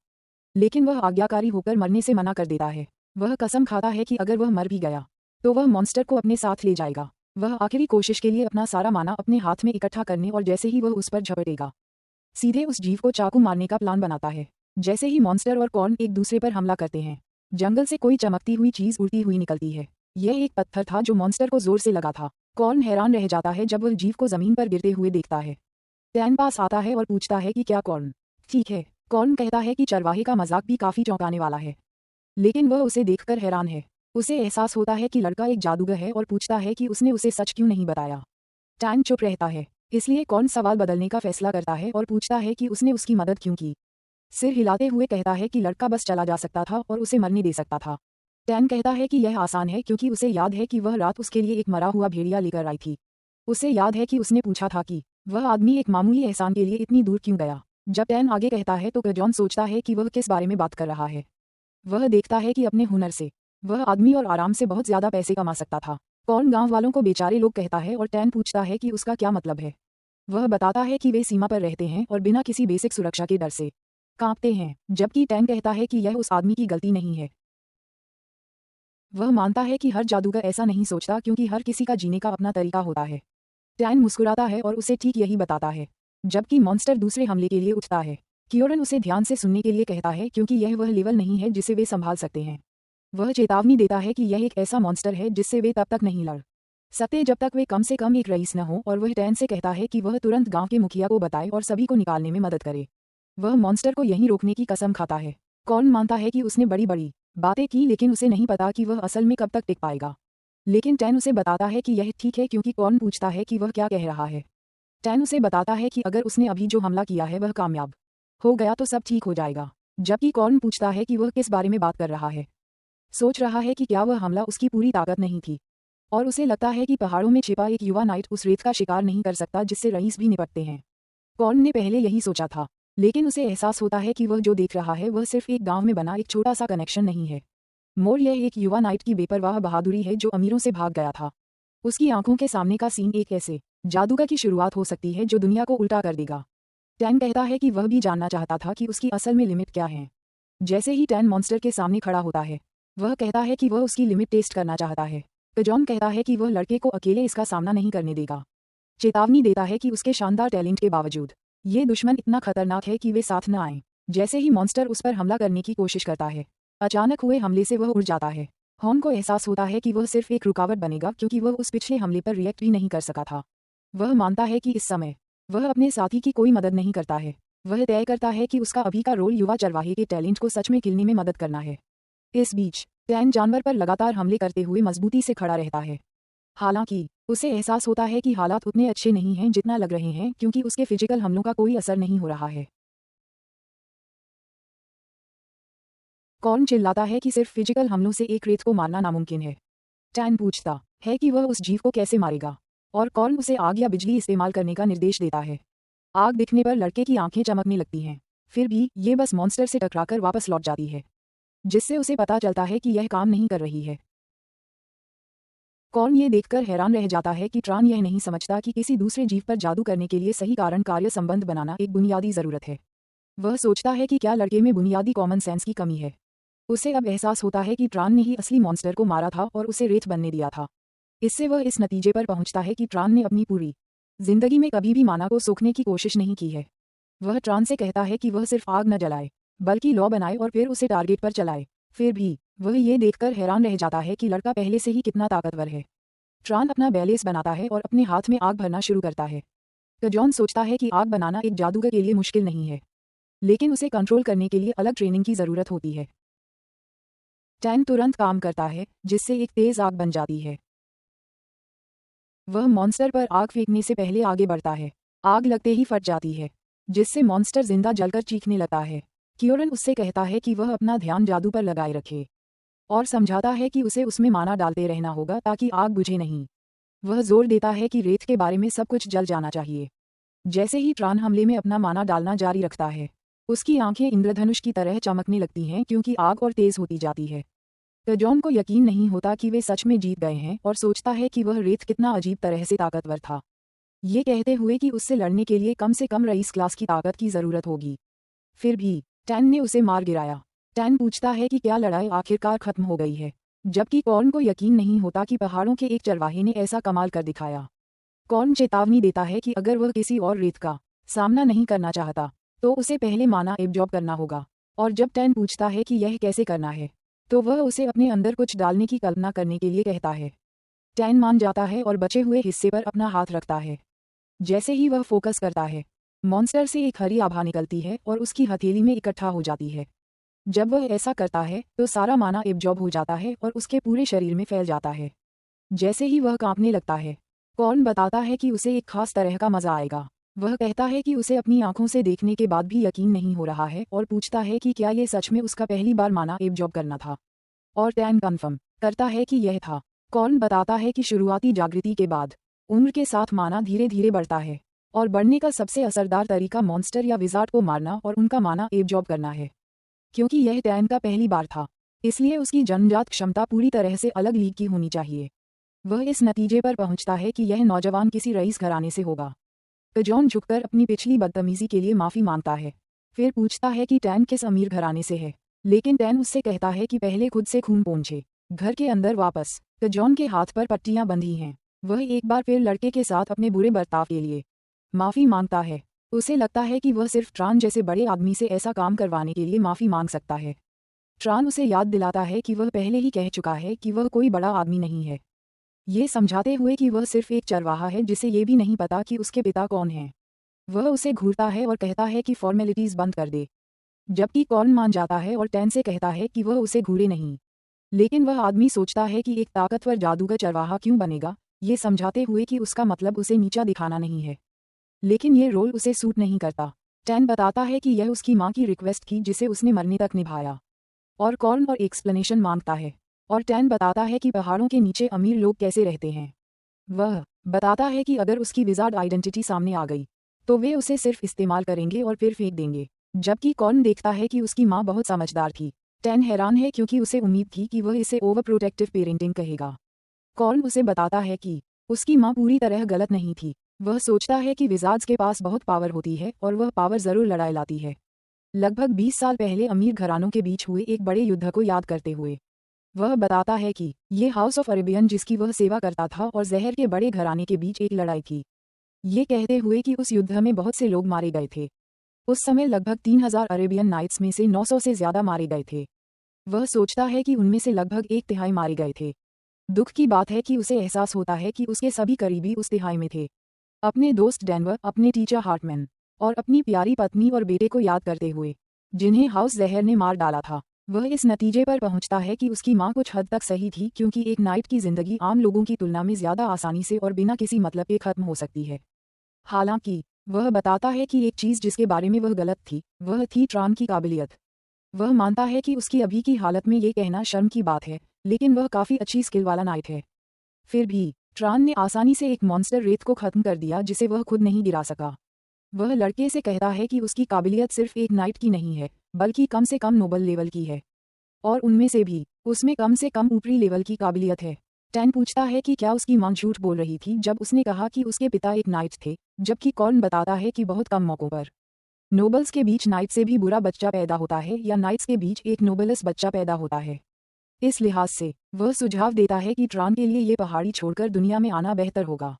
लेकिन वह आज्ञाकारी होकर मरने से मना कर देता है। वह कसम खाता है कि अगर वह मर भी गया तो वह मॉन्स्टर को अपने साथ ले जाएगा। वह आखिरी कोशिश के लिए अपना सारा माना अपने हाथ में इकट्ठा करने और जैसे ही वह उस पर झपटेगा, सीधे उस जीव को चाकू मारने का प्लान बनाता है। जैसे ही मॉन्स्टर और कॉर्न एक दूसरे पर हमला करते हैं, जंगल से कोई चमकती हुई चीज उड़ती हुई निकलती है। यह एक पत्थर था जो मॉन्स्टर को जोर से लगा था। कॉर्न हैरान रह जाता है जब वह जीव को जमीन पर गिरते हुए देखता है। टैन पास आता है और पूछता है कि क्या कॉर्न ठीक है। कॉर्न कहता है कि चरवाहे का मजाक भी काफी चौंकाने वाला है, लेकिन वह उसे देखकर हैरान है। उसे एहसास होता है कि लड़का एक जादूगर है और पूछता है कि उसने उसे सच क्यों नहीं बताया। टैन चुप रहता है, इसलिए कॉर्न सवाल बदलने का फैसला करता है और पूछता है कि उसने उसकी मदद क्यों की। सिर हिलाते हुए कहता है कि लड़का बस चला जा सकता था और उसे मरने दे सकता था। टैन कहता है कि यह आसान है क्योंकि उसे याद है कि वह रात उसके लिए एक मरा हुआ भेड़िया लेकर आई थी। उसे याद है कि उसने पूछा था कि वह आदमी एक मामूली एहसान के लिए इतनी दूर क्यों गया। जब टैन आगे कहता है तो कजॉन सोचता है कि वह किस बारे में बात कर रहा है। वह देखता है कि अपने हुनर से वह आदमी और आराम से बहुत ज्यादा पैसे कमा सकता था। कॉर्न गांव वालों को बेचारे लोग कहता है और टैन पूछता है कि उसका क्या मतलब है। वह बताता है कि वे सीमा पर रहते हैं और बिना किसी बेसिक सुरक्षा के डर से कांपते हैं, जबकि टैन कहता है कि यह उस आदमी की गलती नहीं है। वह मानता है कि हर जादूगर ऐसा नहीं सोचता क्योंकि हर किसी का जीने का अपना तरीका होता है। टैन मुस्कुराता है और उसे ठीक यही बताता है, जबकि मॉन्स्टर दूसरे हमले के लिए उठता है। क्योरन उसे ध्यान से सुनने के लिए कहता है क्योंकि यह वह लेवल नहीं है जिसे वे संभाल सकते हैं। वह चेतावनी देता है कि यह एक ऐसा मॉन्स्टर है जिससे वे तब तक नहीं लड़ सकते जब तक वे कम से कम एक रईस न हो, और वह टैन से कहता है कि वह तुरंत गांव के मुखिया को बताए और सभी को निकालने में मदद करे। वह मॉन्स्टर को यहीं रोकने की कसम खाता है। कॉर्न मानता है कि उसने बड़ी बड़ी बातें की, लेकिन उसे नहीं पता कि वह असल में कब तक टिक पाएगा। लेकिन टैन उसे बताता है कि यह ठीक है क्योंकि कॉर्न पूछता है कि वह क्या कह रहा है। टैन उसे बताता है कि अगर उसने अभी जो हमला किया है वह कामयाब हो गया तो सब ठीक हो जाएगा, जबकि कॉर्न पूछता है कि वह किस बारे में बात कर रहा है। सोच रहा है कि क्या वह हमला उसकी पूरी ताकत नहीं थी, और उसे लगता है कि पहाड़ों में छिपा एक युवा नाइट उस रेत का शिकार नहीं कर सकता जिससे रईस भी निपटते हैं। कॉर्न ने पहले यही सोचा था, लेकिन उसे एहसास होता है कि वह जो देख रहा है वह सिर्फ एक गांव में बना एक छोटा सा कनेक्शन नहीं है। मोर यह एक युवा नाइट की बेपरवाह बहादुरी है जो अमीरों से भाग गया था। उसकी आंखों के सामने का सीन एक ऐसे जादूगर की शुरुआत हो सकती है जो दुनिया को उल्टा कर देगा। टैन कहता है कि वह भी जानना चाहता था कि उसकी असल में लिमिट क्या है। जैसे ही टैन मॉन्स्टर के सामने खड़ा होता है, वह कहता है कि वह उसकी लिमिट टेस्ट करना चाहता है। जॉन कहता है कि वह लड़के को अकेले इसका सामना नहीं करने देगा। चेतावनी देता है कि उसके शानदार टैलेंट के बावजूद ये दुश्मन इतना खतरनाक है कि वे साथ न आएं। जैसे ही मॉन्स्टर उस पर हमला करने की कोशिश करता है, अचानक हुए हमले से वह उड़ जाता है। हॉर्न को एहसास होता है कि वह सिर्फ एक रुकावट बनेगा क्योंकि वह उस पिछले हमले पर रिएक्ट भी नहीं कर सका था। वह मानता है कि इस समय वह अपने साथी की कोई मदद नहीं करता है। वह तय करता है कि उसका अभी का रोल युवा चरवाहे के टैलेंट को सच में खिलने में मदद करना है। इस बीच टैन जानवर पर लगातार हमले करते हुए मजबूती से खड़ा रहता है। हालांकि उसे एहसास होता है कि हालात उतने अच्छे नहीं हैं जितना लग रहे हैं क्योंकि उसके फिजिकल हमलों का कोई असर नहीं हो रहा है। कॉर्न चिल्लाता है कि सिर्फ फिजिकल हमलों से एक रेत को मारना नामुमकिन है। टैन पूछता है कि वह उस जीव को कैसे मारेगा और कॉर्न उसे आग या बिजली इस्तेमाल करने का निर्देश देता है। आग दिखने पर लड़के की आंखें चमकने लगती हैं। फिर भी ये बस मॉन्स्टर से टकराकर वापस लौट जाती है, जिससे उसे पता चलता है कि यह काम नहीं कर रही है। कॉर्न ये देखकर हैरान रह जाता है कि ट्रान यह नहीं समझता कि किसी दूसरे जीव पर जादू करने के लिए सही कारण कार्य संबंध बनाना एक बुनियादी जरूरत है। वह सोचता है कि क्या लड़के में बुनियादी कॉमन सेंस की कमी है। उसे अब एहसास होता है कि ट्रान ने ही असली मॉन्स्टर को मारा था और उसे रेत बनने दिया था। इससे वह इस नतीजे पर पहुंचता है कि ट्रान ने अपनी पूरी जिंदगी में कभी भी माना को सोखने की कोशिश नहीं की है। वह ट्रान से कहता है कि वह सिर्फ आग न जलाए बल्कि लौ बनाए और फिर उसे टारगेट पर चलाए। फिर भी वह ये देखकर हैरान रह जाता है कि लड़का पहले से ही कितना ताकतवर है। ट्रान अपना बैलेंस बनाता है और अपने हाथ में आग भरना शुरू करता है। जॉन सोचता है कि आग बनाना एक जादूगर के लिए मुश्किल नहीं है, लेकिन उसे कंट्रोल करने के लिए अलग ट्रेनिंग की जरूरत होती है। टैन तुरंत काम करता है जिससे एक तेज आग बन जाती है। वह मॉन्स्टर पर आग फेंकने से पहले आगे बढ़ता है। आग लगते ही फट जाती है, जिससे मॉन्स्टर जिंदा जलकर चीखने लगता है। क्योरन उससे कहता है कि वह अपना ध्यान जादू पर लगाए रखे और समझाता है कि उसे उसमें माना डालते रहना होगा ताकि आग बुझे नहीं। वह जोर देता है कि रेत के बारे में सब कुछ जल जाना चाहिए। जैसे ही ट्रान हमले में अपना माना डालना जारी रखता है, उसकी आंखें इंद्रधनुष की तरह चमकने लगती हैं क्योंकि आग और तेज होती जाती है। जॉन को यकीन नहीं होता कि वे सच में जीत गए हैं और सोचता है कि वह रेत कितना अजीब तरह से ताकतवर था, ये कहते हुए कि उससे लड़ने के लिए कम से कम रईस क्लास की ताकत की जरूरत होगी। फिर भी टैन ने उसे मार गिराया। टैन पूछता है कि क्या लड़ाई आखिरकार खत्म हो गई है, जबकि कॉर्न को यकीन नहीं होता कि पहाड़ों के एक चरवाहे ने ऐसा कमाल कर दिखाया। कॉर्न चेतावनी देता है कि अगर वह किसी और रेत का सामना नहीं करना चाहता तो उसे पहले माना एब्जॉर्ब करना होगा। और जब टैन पूछता है कि यह कैसे करना है, तो वह उसे अपने अंदर कुछ डालने की कल्पना करने के लिए कहता है। टैन मान जाता है और बचे हुए हिस्से पर अपना हाथ रखता है। जैसे ही वह फोकस करता है, मॉन्स्टर से एक हरी आभा निकलती है और उसकी हथेली में इकट्ठा हो जाती है। जब वह ऐसा करता है तो सारा माना एब्जॉर्ब हो जाता है और उसके पूरे शरीर में फैल जाता है। जैसे ही वह कांपने लगता है, कॉर्न बताता है कि उसे एक खास तरह का मजा आएगा। वह कहता है कि उसे अपनी आंखों से देखने के बाद भी यकीन नहीं हो रहा है और पूछता है कि क्या ये सच में उसका पहली बार माना एब्जॉर्ब करना था। और टैन कन्फर्म करता है कि यह था। कॉर्न बताता है कि शुरुआती जागृति के बाद उम्र के साथ माना धीरे धीरे बढ़ता है और बढ़ने का सबसे असरदार तरीका मॉन्स्टर या विजार्ड को मारना और उनका माना एब्जॉर्ब करना है। क्योंकि यह टैन का पहली बार था, इसलिए उसकी जन्मजात क्षमता पूरी तरह से अलग लीग की होनी चाहिए। वह इस नतीजे पर पहुंचता है कि यह नौजवान किसी रईस घराने से होगा। जॉन झुककर अपनी पिछली बदतमीजी के लिए माफी मांगता है, फिर पूछता है कि टैन किस अमीर घराने से है, लेकिन टैन उससे कहता है कि पहले खुद से खून पोंछे। घर के अंदर वापस जॉन के हाथ पर पट्टियां बंधी हैं। वह एक बार फिर लड़के के साथ अपने बुरे बर्ताव के लिए माफी मांगता है। उसे लगता है कि वह सिर्फ ट्रान जैसे बड़े आदमी से ऐसा काम करवाने के लिए माफी मांग सकता है। ट्रान उसे याद दिलाता है कि वह पहले ही कह चुका है कि वह कोई बड़ा आदमी नहीं है, ये समझाते हुए कि वह सिर्फ एक चरवाहा है जिसे ये भी नहीं पता कि उसके पिता कौन हैं। वह उसे घूरता है और कहता है कि फॉर्मेलिटीज बंद कर दे, जबकि कॉर्न मान जाता है और टैन से कहता है कि वह उसे घूरे नहीं। लेकिन वह आदमी सोचता है कि एक ताकतवर जादूगर चरवाहा क्यों बनेगा, ये समझाते हुए कि उसका मतलब उसे नीचा दिखाना नहीं है। लेकिन ये रोल उसे सूट नहीं करता। टैन बताता है कि यह उसकी माँ की रिक्वेस्ट थी जिसे उसने मरने तक निभाया, और कॉर्न और एक्सप्लेनेशन मांगता है। और टैन बताता है कि पहाड़ों के नीचे अमीर लोग कैसे रहते हैं। वह बताता है कि अगर उसकी विजार्ड आइडेंटिटी सामने आ गई तो वे उसे सिर्फ इस्तेमाल करेंगे और फिर फेंक देंगे। जबकि कॉर्न देखता है कि उसकी माँ बहुत समझदार थी। टैन हैरान है क्योंकि उसे उम्मीद थी कि वह इसे ओवर प्रोटेक्टिव पेरेंटिंग कहेगा। कॉर्न उसे बताता है कि उसकी माँ पूरी तरह गलत नहीं थी। वह सोचता है कि विजार्ड्स के पास बहुत पावर होती है और वह पावर जरूर लड़ाई लाती है। लगभग 20 साल पहले अमीर घरानों के बीच हुए एक बड़े युद्ध को याद करते हुए वह बताता है कि ये हाउस ऑफ अरेबियन जिसकी वह सेवा करता था और जहर के बड़े घराने के बीच एक लड़ाई थी। ये कहते हुए कि उस युद्ध में बहुत से लोग मारे गए थे। उस समय लगभग 3000 अरेबियन नाइट्स में से 900 से ज्यादा मारे गए थे। वह सोचता है कि उनमें से लगभग एक तिहाई मारे गए थे। दुख की बात है कि उसे एहसास होता है कि उसके सभी करीबी उस तिहाई में थे। अपने दोस्त डेनवर, अपने टीचर हार्टमैन और अपनी प्यारी पत्नी और बेटे को याद करते हुए जिन्हें हाउस जहर ने मार डाला था, वह इस नतीजे पर पहुंचता है कि उसकी मां कुछ हद तक सही थी क्योंकि एक नाइट की जिंदगी आम लोगों की तुलना में ज्यादा आसानी से और बिना किसी मतलब के खत्म हो सकती है। हालांकि वह बताता है कि एक चीज जिसके बारे में वह गलत थी वह थी ट्रान की काबिलियत। वह मानता है कि उसकी अभी की हालत में ये कहना शर्म की बात है, लेकिन वह काफी अच्छी स्किल वाला नाइट है। फिर भी ट्रान ने आसानी से एक मॉन्स्टर रेत को खत्म कर दिया जिसे वह खुद नहीं गिरा सका। वह लड़के से कहता है कि उसकी काबिलियत सिर्फ एक नाइट की नहीं है, बल्कि कम से कम नोबल लेवल की है। और उनमें से भी उसमें कम से कम ऊपरी लेवल की काबिलियत है। टैन पूछता है कि क्या उसकी मां झूठ बोल रही थी जब उसने कहा कि उसके पिता एक नाइट थे, जबकि कॉर्न बताता है कि बहुत कम मौकों पर नोबल्स के बीच नाइट से भी बुरा बच्चा पैदा होता है या नाइट्स के बीच एक नोबलस बच्चा पैदा होता है। इस लिहाज से वह सुझाव देता है कि ट्रान के लिए ये पहाड़ी छोड़कर दुनिया में आना बेहतर होगा।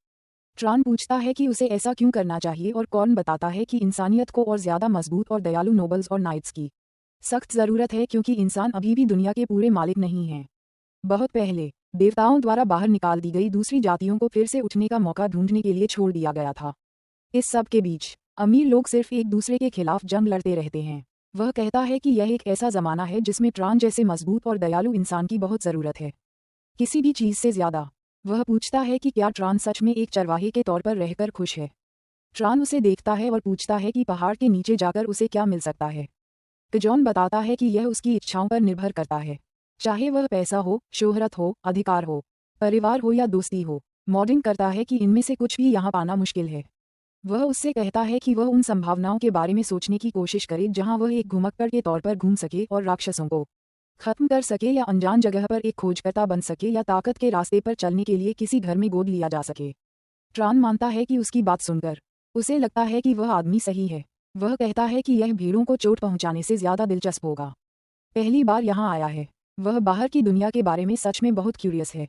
ट्रान पूछता है कि उसे ऐसा क्यों करना चाहिए और कॉर्न बताता है कि इंसानियत को और ज्यादा मजबूत और दयालु नोबल्स और नाइट्स की सख्त जरूरत है क्योंकि इंसान अभी भी दुनिया के पूरे मालिक नहीं हैं। बहुत पहले देवताओं द्वारा बाहर निकाल दी गई दूसरी जातियों को फिर से उठने का मौका ढूंढने के लिए छोड़ दिया गया था। इस सब के बीच अमीर लोग सिर्फ एक दूसरे के खिलाफ जंग लड़ते रहते हैं। वह कहता है कि यह एक ऐसा जमाना है जिसमें ट्रान जैसे मजबूत और दयालु इंसान की बहुत जरूरत है, किसी भी चीज से ज्यादा। वह पूछता है कि क्या ट्रान सच में एक चरवाहे के तौर पर रहकर खुश है। ट्रान उसे देखता है और पूछता है कि पहाड़ के नीचे जाकर उसे क्या मिल सकता है। जॉन बताता है कि यह उसकी इच्छाओं पर निर्भर करता है, चाहे वह पैसा हो, शोहरत हो, अधिकार हो, परिवार हो या दोस्ती हो। मॉडर्न करता है कि इनमें से कुछ भी यहाँ पाना मुश्किल है। वह उससे कहता है कि वह उन संभावनाओं के बारे में सोचने की कोशिश करे जहां वह एक घुमक्कड़ के तौर पर घूम सके और राक्षसों को खत्म कर सके या अनजान जगह पर एक खोजकर्ता बन सके या ताकत के रास्ते पर चलने के लिए किसी घर में गोद लिया जा सके। ट्रान मानता है कि उसकी बात सुनकर उसे लगता है कि वह आदमी सही है। वह कहता है कि यह भीड़ों को चोट पहुंचाने से ज्यादा दिलचस्प होगा। पहली बार यहाँ आया है। वह बाहर की दुनिया के बारे में सच में बहुत क्यूरियस है।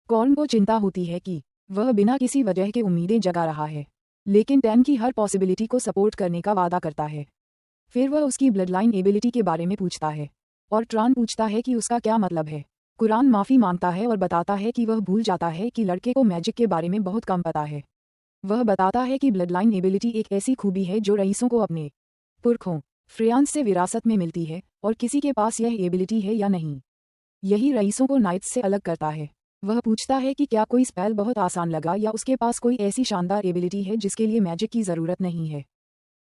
कॉर्न को चिंता होती है कि वह बिना किसी वजह के उम्मीदें जगा रहा है, लेकिन टैन की हर पॉसिबिलिटी को सपोर्ट करने का वादा करता है। फिर वह उसकी ब्लड लाइन एबिलिटी के बारे में पूछता है और ट्रान पूछता है कि उसका क्या मतलब है। कुरान माफी मांगता है और बताता है कि वह भूल जाता है कि लड़के को मैजिक के बारे में बहुत कम पता है। वह बताता है कि ब्लड लाइन एबिलिटी एक ऐसी खूबी है जो रईसों को अपने पुरखों फ्रेयांस से विरासत में मिलती है, और किसी के पास यह एबिलिटी है या नहीं, यही रईसों को नाइट्स से अलग करता है। वह पूछता है कि क्या कोई स्पेल बहुत आसान लगा या उसके पास कोई ऐसी शानदार एबिलिटी है जिसके लिए मैजिक की जरूरत नहीं है।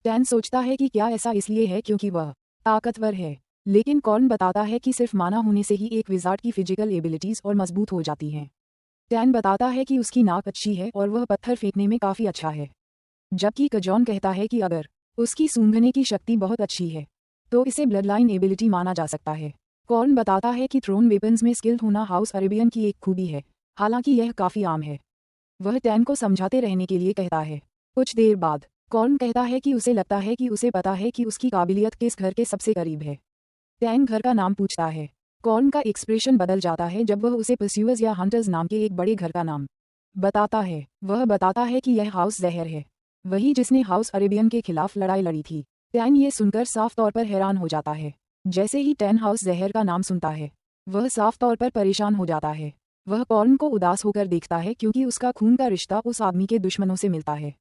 टैन सोचता है कि क्या ऐसा इसलिए है क्योंकि वह ताकतवर है, लेकिन कॉर्न बताता है कि सिर्फ माना होने से ही एक विजार्ड की फिजिकल एबिलिटीज और मजबूत हो जाती हैं। टैन बताता है कि उसकी नाक अच्छी है और वह पत्थर फेंकने में काफी अच्छा है, जबकि कजॉन कहता है कि अगर उसकी सूंघने की शक्ति बहुत अच्छी है तो इसे ब्लड लाइन एबिलिटी माना जा सकता है। कॉर्न बताता है कि थ्रोन वेपन्स में स्किल्ड होना हाउस अरेबियन की एक खूबी है, हालांकि यह काफी आम है। वह टैन को समझाते रहने के लिए कहता है। कुछ देर बाद कॉर्न कहता है कि उसे लगता है कि उसे पता है कि उसकी काबिलियत किस घर के सबसे करीब है। टैन घर का नाम पूछता है। कॉर्न का एक्सप्रेशन बदल जाता है जब वह उसे परस्यूअर्स या हंटर्स नाम के एक बड़े घर का नाम बताता है। वह बताता है कि यह हाउस जहर है, वही जिसने हाउस अरेबियन के खिलाफ लड़ाई लड़ी थी। टैन ये सुनकर साफ तौर पर हैरान हो जाता है। जैसे ही टैन हाउस जहर का नाम सुनता है वह साफ तौर पर परेशान हो जाता है। वह कॉर्न को उदास होकर देखता है क्योंकि उसका खून का रिश्ता उस आदमी के दुश्मनों से मिलता है।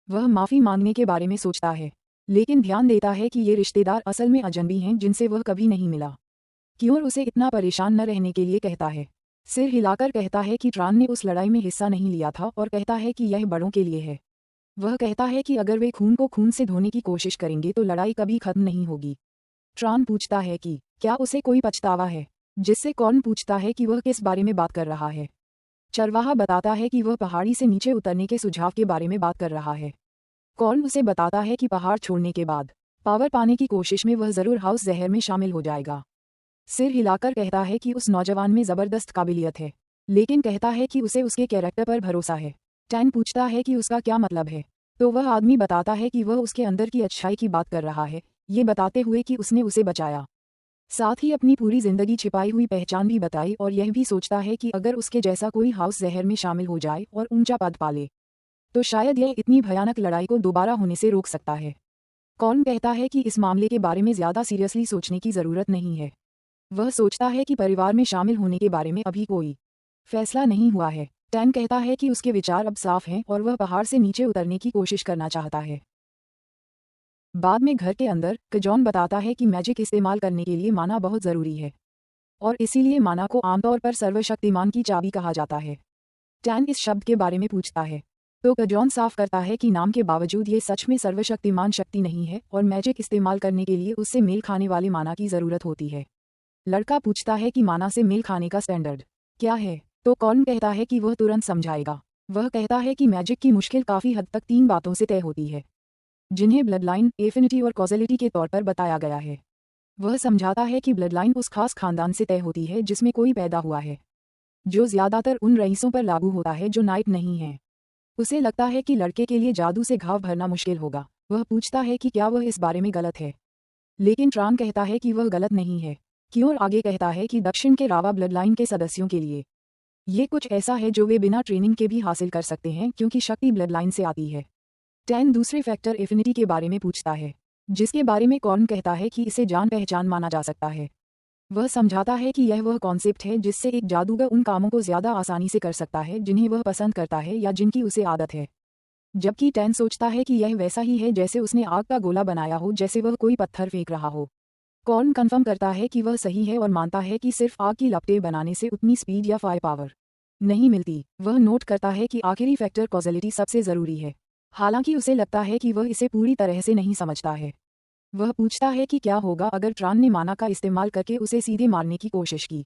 वह माफी मांगने के बारे में सोचता है, लेकिन ध्यान देता है कि ये रिश्तेदार असल में अजनबी हैं जिनसे वह कभी नहीं मिला। क्यों उसे इतना परेशान न रहने के लिए कहता है। सिर हिलाकर कहता है कि ट्रान ने उस लड़ाई में हिस्सा नहीं लिया था और कहता है कि यह बड़ों के लिए है। वह कहता है कि अगर वे खून को खून से धोने की कोशिश करेंगे तो लड़ाई कभी खत्म नहीं होगी। ट्रान पूछता है कि क्या उसे कोई पछतावा है, जिससे कॉर्न पूछता है कि वह किस बारे में बात कर रहा है। चरवाहा बताता है कि वह पहाड़ी से नीचे उतरने के सुझाव के बारे में बात कर रहा है। कॉर्न उसे बताता है कि पहाड़ छोड़ने के बाद पावर पाने की कोशिश में वह जरूर हाउस जहर में शामिल हो जाएगा। सिर हिलाकर कहता है कि उस नौजवान में जबरदस्त काबिलियत है, लेकिन कहता है कि उसे उसके कैरेक्टर पर भरोसा है। टैन पूछता है कि उसका क्या मतलब है, तो वह आदमी बताता है कि वह उसके अंदर की अच्छाई की बात कर रहा है, ये बताते हुए कि उसने उसे बचाया। साथ ही अपनी पूरी जिंदगी छिपाई हुई पहचान भी बताई और यह भी सोचता है कि अगर उसके जैसा कोई हाउस जहर में शामिल हो जाए और ऊंचा पद पाले तो शायद यह इतनी भयानक लड़ाई को दोबारा होने से रोक सकता है। कॉर्न कहता है कि इस मामले के बारे में ज्यादा सीरियसली सोचने की जरूरत नहीं है। वह सोचता है कि परिवार में शामिल होने के बारे में अभी कोई फैसला नहीं हुआ है। टैन कहता है कि उसके विचार अब साफ हैं और वह पहाड़ से नीचे उतरने की कोशिश करना चाहता है। बाद में घर के अंदर कजॉन बताता है कि मैजिक इस्तेमाल करने के लिए माना बहुत जरूरी है और इसीलिए माना को आमतौर पर सर्वशक्तिमान की चाबी कहा जाता है। टैन इस शब्द के बारे में पूछता है तो कजॉन साफ करता है कि नाम के बावजूद ये सच में सर्वशक्तिमान शक्ति नहीं है और मैजिक इस्तेमाल करने के लिए उससे मेल खाने वाले माना की जरूरत होती है। लड़का पूछता है कि माना से मेल खाने का स्टैंडर्ड क्या है, तो कॉर्न कहता है कि वह तुरंत समझाएगा। वह कहता है कि मैजिक की मुश्किल काफी हद तक 3 बातों से तय होती है, जिन्हें ब्लड लाइन, एफिनिटी और कॉजेलिटी के तौर पर बताया गया है। वह समझाता है कि ब्लड लाइन उस खास खानदान से तय होती है जिसमें कोई पैदा हुआ है, जो ज्यादातर उन रईसों पर लागू होता है जो नाइट नहीं है। उसे लगता है कि लड़के के लिए जादू से घाव भरना मुश्किल होगा। वह पूछता है कि क्या वह इस बारे में गलत है, लेकिन ट्रान कहता है कि वह गलत नहीं है। क्यों आगे कहता है कि दक्षिण के रावा ब्लड लाइन के सदस्यों के लिए ये कुछ ऐसा है जो वे बिना ट्रेनिंग के भी हासिल कर सकते हैं क्योंकि शक्ति ब्लड लाइन से आती है। टैन दूसरे फैक्टर एफिनिटी के बारे में पूछता है, जिसके बारे में कॉर्न कहता है कि इसे जान पहचान माना जा सकता है। वह समझाता है कि यह वह कॉन्सेप्ट है जिससे एक जादूगर उन कामों को ज्यादा आसानी से कर सकता है जिन्हें वह पसंद करता है या जिनकी उसे आदत है, जबकि टैन सोचता है कि यह वैसा ही है जैसे उसने आग का गोला बनाया हो, जैसे वह कोई पत्थर फेंक रहा हो। कॉर्न कंफर्म करता है कि वह सही है और मानता है कि सिर्फ आग की लपटें बनाने से उतनी स्पीड या फायर पावर नहीं मिलती। वह नोट करता है कि आखिरी फैक्टर कॉजेलिटी सबसे जरूरी है, हालांकि उसे लगता है कि वह इसे पूरी तरह से नहीं समझता है। वह पूछता है कि क्या होगा अगर ट्रान ने माना का इस्तेमाल करके उसे सीधे मारने की कोशिश की,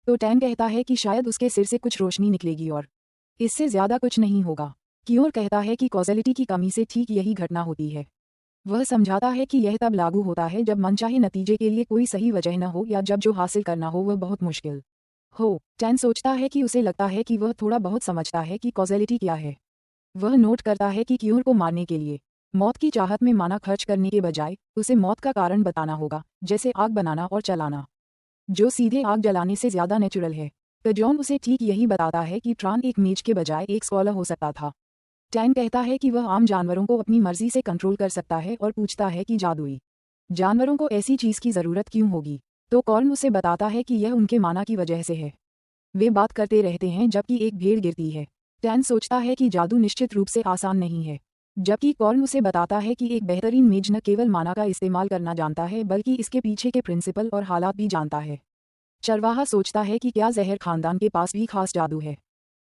तो टैन कहता है कि शायद उसके सिर से कुछ रोशनी निकलेगी और इससे ज्यादा कुछ नहीं होगा। क्योर कहता है कि कॉजेलिटी की कमी से ठीक यही घटना होती है। वह समझाता है कि यह तब लागू होता है जब मनचाहे नतीजे के लिए कोई सही वजह न हो या जब जो हासिल करना हो वह बहुत मुश्किल हो। टैन सोचता है कि उसे लगता है कि वह थोड़ा बहुत समझता है कि कॉजेलिटी क्या है। वह नोट करता है कि क्यूर को मारने के लिए मौत की चाहत में माना खर्च करने के बजाय उसे मौत का कारण बताना होगा, जैसे आग बनाना और चलाना, जो सीधे आग जलाने से ज्यादा नेचुरल है। कजॉन उसे ठीक यही बताता है कि ट्रान एक मेज के बजाय एक स्कॉलर हो सकता था। टैन कहता है कि वह आम जानवरों को अपनी मर्जी से कंट्रोल कर सकता है और पूछता है कि जादुई जानवरों को ऐसी चीज की जरूरत क्यों होगी, तो कॉर्न उसे बताता है कि यह उनके माना की वजह से है। वे बात करते रहते हैं जबकि एक भेड़ गिरती है। टैन सोचता है कि जादू निश्चित रूप से आसान नहीं है, जबकि कॉर्न उसे बताता है कि एक बेहतरीन मेज न केवल माना का इस्तेमाल करना जानता है बल्कि इसके पीछे के प्रिंसिपल और हालात भी जानता है। चरवाहा सोचता है कि क्या जहर खानदान के पास भी खास जादू है,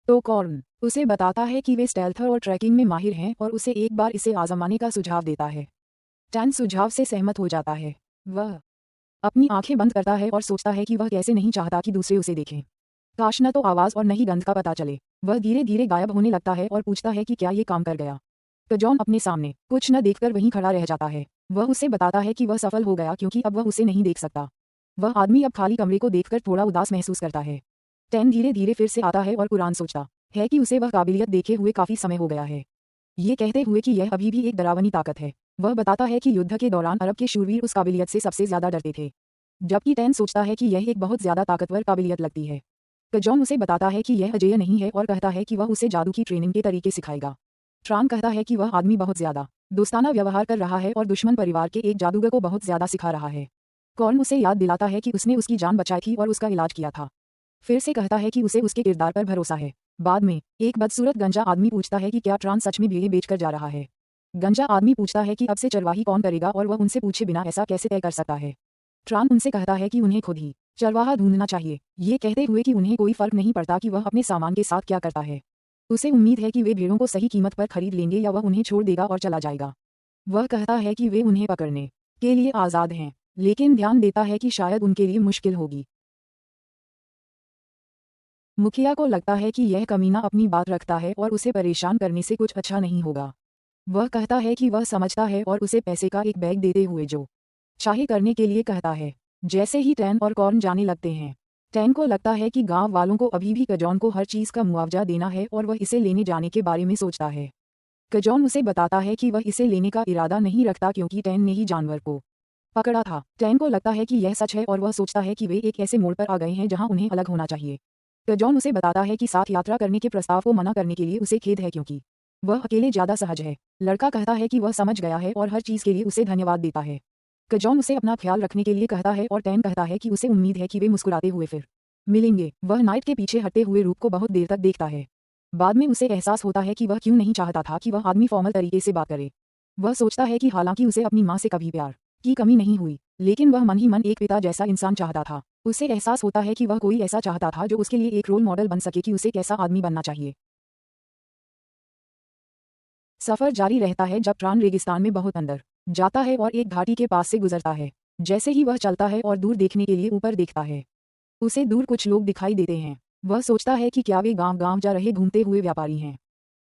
तो कॉर्न उसे बताता है कि वे स्टेल्थर और ट्रैकिंग में माहिर हैं और उसे एक बार इसे आजमाने का सुझाव देता है। टैन सुझाव से सहमत हो जाता है। वह अपनी आंखें बंद करता है और सोचता है कि वह कैसे नहीं चाहता कि दूसरे उसे देखें। काश न तो आवाज और न ही गंध का पता चले। वह धीरे धीरे गायब होने लगता है और पूछता है कि क्या ये काम कर गया। कजॉन अपने सामने कुछ न देखकर वहीं खड़ा रह जाता है। वह उसे बताता है कि वह सफल हो गया क्योंकि अब वह उसे नहीं देख सकता। वह आदमी अब खाली कमरे को देखकर थोड़ा उदास महसूस करता है। टैन धीरे धीरे फिर से आता है और कुरान सोचता है कि उसे वह काबिलियत देखे हुए काफी समय हो गया है, ये कहते हुए कि यह अभी भी एक डरावनी ताकत है। वह बताता है कि युद्ध के दौरान अरब के शूरवीर उस काबिलियत से सबसे ज्यादा डरते थे, जबकि टैन सोचता है कि यह एक बहुत ज्यादा ताकतवर काबिलियत लगती है। कजॉन उसे बताता है कि यह अजेय नहीं है और कहता है कि वह उसे जादू की ट्रेनिंग के तरीके सिखाएगा। ट्रान कहता है कि वह आदमी बहुत ज्यादा दोस्ताना व्यवहार कर रहा है और दुश्मन परिवार के एक जादूगर को बहुत ज्यादा सिखा रहा है। कॉर्न उसे याद दिलाता है कि उसने उसकी जान बचाई थी और उसका इलाज किया था। फिर से कहता है कि उसे उसके किरदार पर भरोसा है। बाद में एक बदसूरत गंजा आदमी पूछता है कि क्या ट्रान सच में भेड़ें बेचकर जा रहा है। गंजा आदमी पूछता है कि अब से चरवाही कौन करेगा और वह उनसे पूछे बिना ऐसा कैसे तय कर सकता है। ट्रान उनसे कहता है कि उन्हें खुद ही चरवाहा ढूंढना चाहिए, ये कहते हुए कि उन्हें कोई फर्क नहीं पड़ता कि वह अपने सामान के साथ क्या करता है। उसे उम्मीद है कि वे भेड़ों को सही कीमत पर खरीद लेंगे या वह उन्हें छोड़ देगा और चला जाएगा। वह कहता है कि वे उन्हें पकड़ने के लिए आज़ाद हैं, लेकिन ध्यान देता है कि शायद उनके लिए मुश्किल होगी। मुखिया को लगता है कि यह कमीना अपनी बात रखता है और उसे परेशान करने से कुछ अच्छा नहीं होगा। वह कहता है कि वह समझता है और उसे पैसे का एक बैग देते हुए जो चाहे करने के लिए कहता है। जैसे ही टैन और कॉर्न जाने लगते हैं, टैन को लगता है कि गांव वालों को अभी भी कजॉन को हर चीज़ का मुआवजा देना है और वह इसे लेने जाने के बारे में सोचता है। कजॉन उसे बताता है कि वह इसे लेने का इरादा नहीं रखता क्योंकि टैन ने ही जानवर को पकड़ा था। टैन को लगता है कि यह सच है और वह सोचता है कि वे एक ऐसे मोड़ पर आ गए हैं जहां उन्हें अलग होना चाहिए। कजॉन उसे बताता है कि साथ यात्रा करने के प्रस्ताव को मना करने के लिए उसे खेद है क्योंकि वह अकेले ज़्यादा सहज है। लड़का कहता है कि वह समझ गया है और हर चीज़ के लिए उसे धन्यवाद देता है। कजॉन उसे अपना ख्याल रखने के लिए कहता है और टैन कहता है कि उसे उम्मीद है कि वे मुस्कुराते हुए फिर मिलेंगे। वह नाइट के पीछे हटते हुए रूप को बहुत देर तक देखता है। बाद में उसे एहसास होता है कि वह क्यों नहीं चाहता था कि वह आदमी फॉर्मल तरीके से बात करे। वह सोचता है कि हालांकि उसे अपनी माँ से कभी प्यार की कमी नहीं हुई, लेकिन वह मन ही मन एक पिता जैसा इंसान चाहता था। उसे एहसास होता है कि वह कोई ऐसा चाहता था जो उसके लिए एक रोल मॉडल बन सके कि उसे कैसा आदमी बनना चाहिए। सफर जारी रहता है जब ट्रान रेगिस्तान में बहुत अंदर जाता है और एक घाटी के पास से गुजरता है। जैसे ही वह चलता है और दूर देखने के लिए ऊपर देखता है, उसे दूर कुछ लोग दिखाई देते हैं। वह सोचता है कि क्या वे गांव-गांव जा रहे घूमते हुए व्यापारी हैं।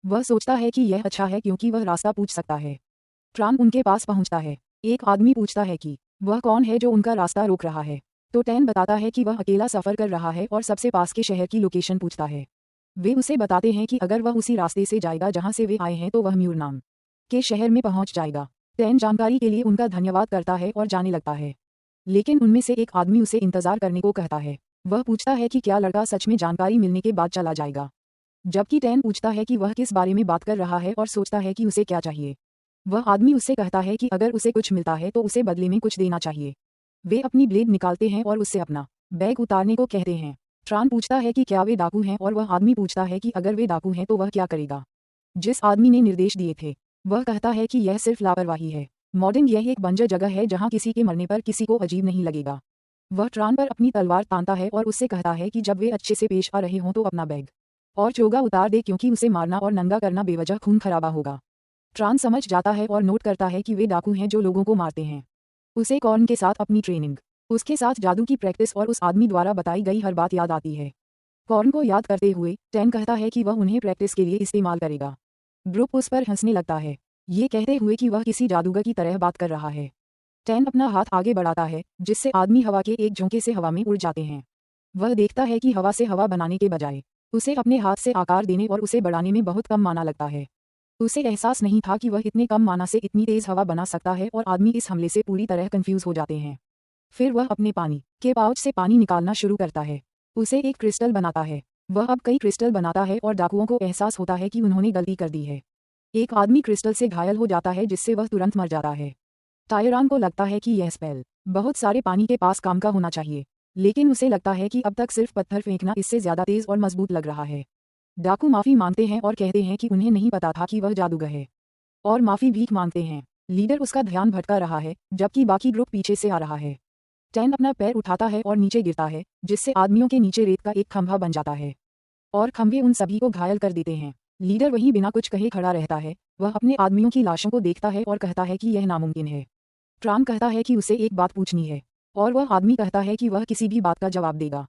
वह सोचता है कि यह अच्छा है क्योंकि वह रास्ता पूछ सकता है। ट्रान उनके पास पहुंचता है। एक आदमी पूछता है कि वह कौन है जो उनका रास्ता रोक रहा है, तो टैन बताता है कि वह अकेला सफर कर रहा है और सबसे पास के शहर की लोकेशन पूछता है। वे उसे बताते हैं कि अगर वह उसी रास्ते से जाएगा जहां से वे आए हैं तो वह म्यूर नाम के शहर में पहुंच जाएगा। टैन जानकारी के लिए उनका धन्यवाद करता है और जाने लगता है। लेकिन उनमें से एक आदमी उसे इंतजार करने को कहता है। वह पूछता है कि क्या लड़का सच में जानकारी मिलने के बाद चला जाएगा, जबकि टैन पूछता है कि वह किस बारे में बात कर रहा है और सोचता है कि उसे क्या चाहिए। वह आदमी उससे कहता है कि अगर उसे कुछ मिलता है तो उसे बदले में कुछ देना चाहिए। वे अपनी ब्लेड निकालते हैं और उससे अपना बैग उतारने को कहते हैं। ट्रान पूछता है कि क्या वे डाकू हैं और वह आदमी पूछता है कि अगर वे डाकू हैं तो वह क्या करेगा। जिस आदमी ने निर्देश दिए थे, वह कहता है कि यह सिर्फ लापरवाही है। मॉडर्न यह एक बंजर जगह है जहां किसी के मरने पर किसी को अजीब नहीं लगेगा। वह ट्रान पर अपनी तलवार तानता है और उससे कहता है कि जब वे अच्छे से पेश आ रहे हों तो अपना बैग और चोगा उतार दे क्योंकि उसे मारना और नंगा करना बेवजह खून खराबा होगा। ट्रान समझ जाता है और नोट करता है कि वे डाकू हैं जो लोगों को मारते हैं। उसे कॉर्न के साथ अपनी ट्रेनिंग, उसके साथ जादू की प्रैक्टिस और उस आदमी द्वारा बताई गई हर बात याद आती है। कॉर्न को याद करते हुए टैन कहता है कि वह उन्हें प्रैक्टिस के लिए इस्तेमाल करेगा। ग्रुप उस पर हंसने लगता है, ये कहते हुए कि वह किसी जादूगर की तरह बात कर रहा है। टैन अपना हाथ आगे बढ़ाता है जिससे आदमी हवा के एक झोंके से हवा में उड़ जाते हैं। वह देखता है कि हवा से हवा बनाने के बजाय उसे अपने हाथ से आकार देने और उसे बढ़ाने में बहुत कम माना लगता है। उसे एहसास नहीं था कि वह इतने कम माना से इतनी तेज हवा बना सकता है और आदमी इस हमले से पूरी तरह कंफ्यूज हो जाते हैं। फिर वह अपने पानी के पाउच से पानी निकालना शुरू करता है। उसे एक क्रिस्टल बनाता है। वह अब कई क्रिस्टल बनाता है और डाकुओं को एहसास होता है कि उन्होंने गलती कर दी है। एक आदमी क्रिस्टल से घायल हो जाता है जिससे वह तुरंत मर जाता है। टायरान को लगता है कि यह स्पेल बहुत सारे पानी के पास काम का होना चाहिए, लेकिन उसे लगता है कि अब तक सिर्फ पत्थर फेंकना इससे ज्यादा तेज और मजबूत लग रहा है। डाकू माफी मांगते हैं और कहते हैं कि उन्हें नहीं पता था कि वह जादूगर है, और माफी भीख मांगते हैं। लीडर उसका ध्यान भटका रहा है जबकि बाकी ग्रुप पीछे से आ रहा है। टैन अपना पैर उठाता है और नीचे गिरता है जिससे आदमियों के नीचे रेत का एक खंभा बन जाता है और खंभे उन सभी को घायल कर देते हैं। लीडर वहीं बिना कुछ कहे खड़ा रहता है। वह अपने आदमियों की लाशों को देखता है और कहता है कि यह नामुमकिन है। ट्रान कहता है कि उसे एक बात पूछनी है और वह आदमी कहता है कि वह किसी भी बात का जवाब देगा।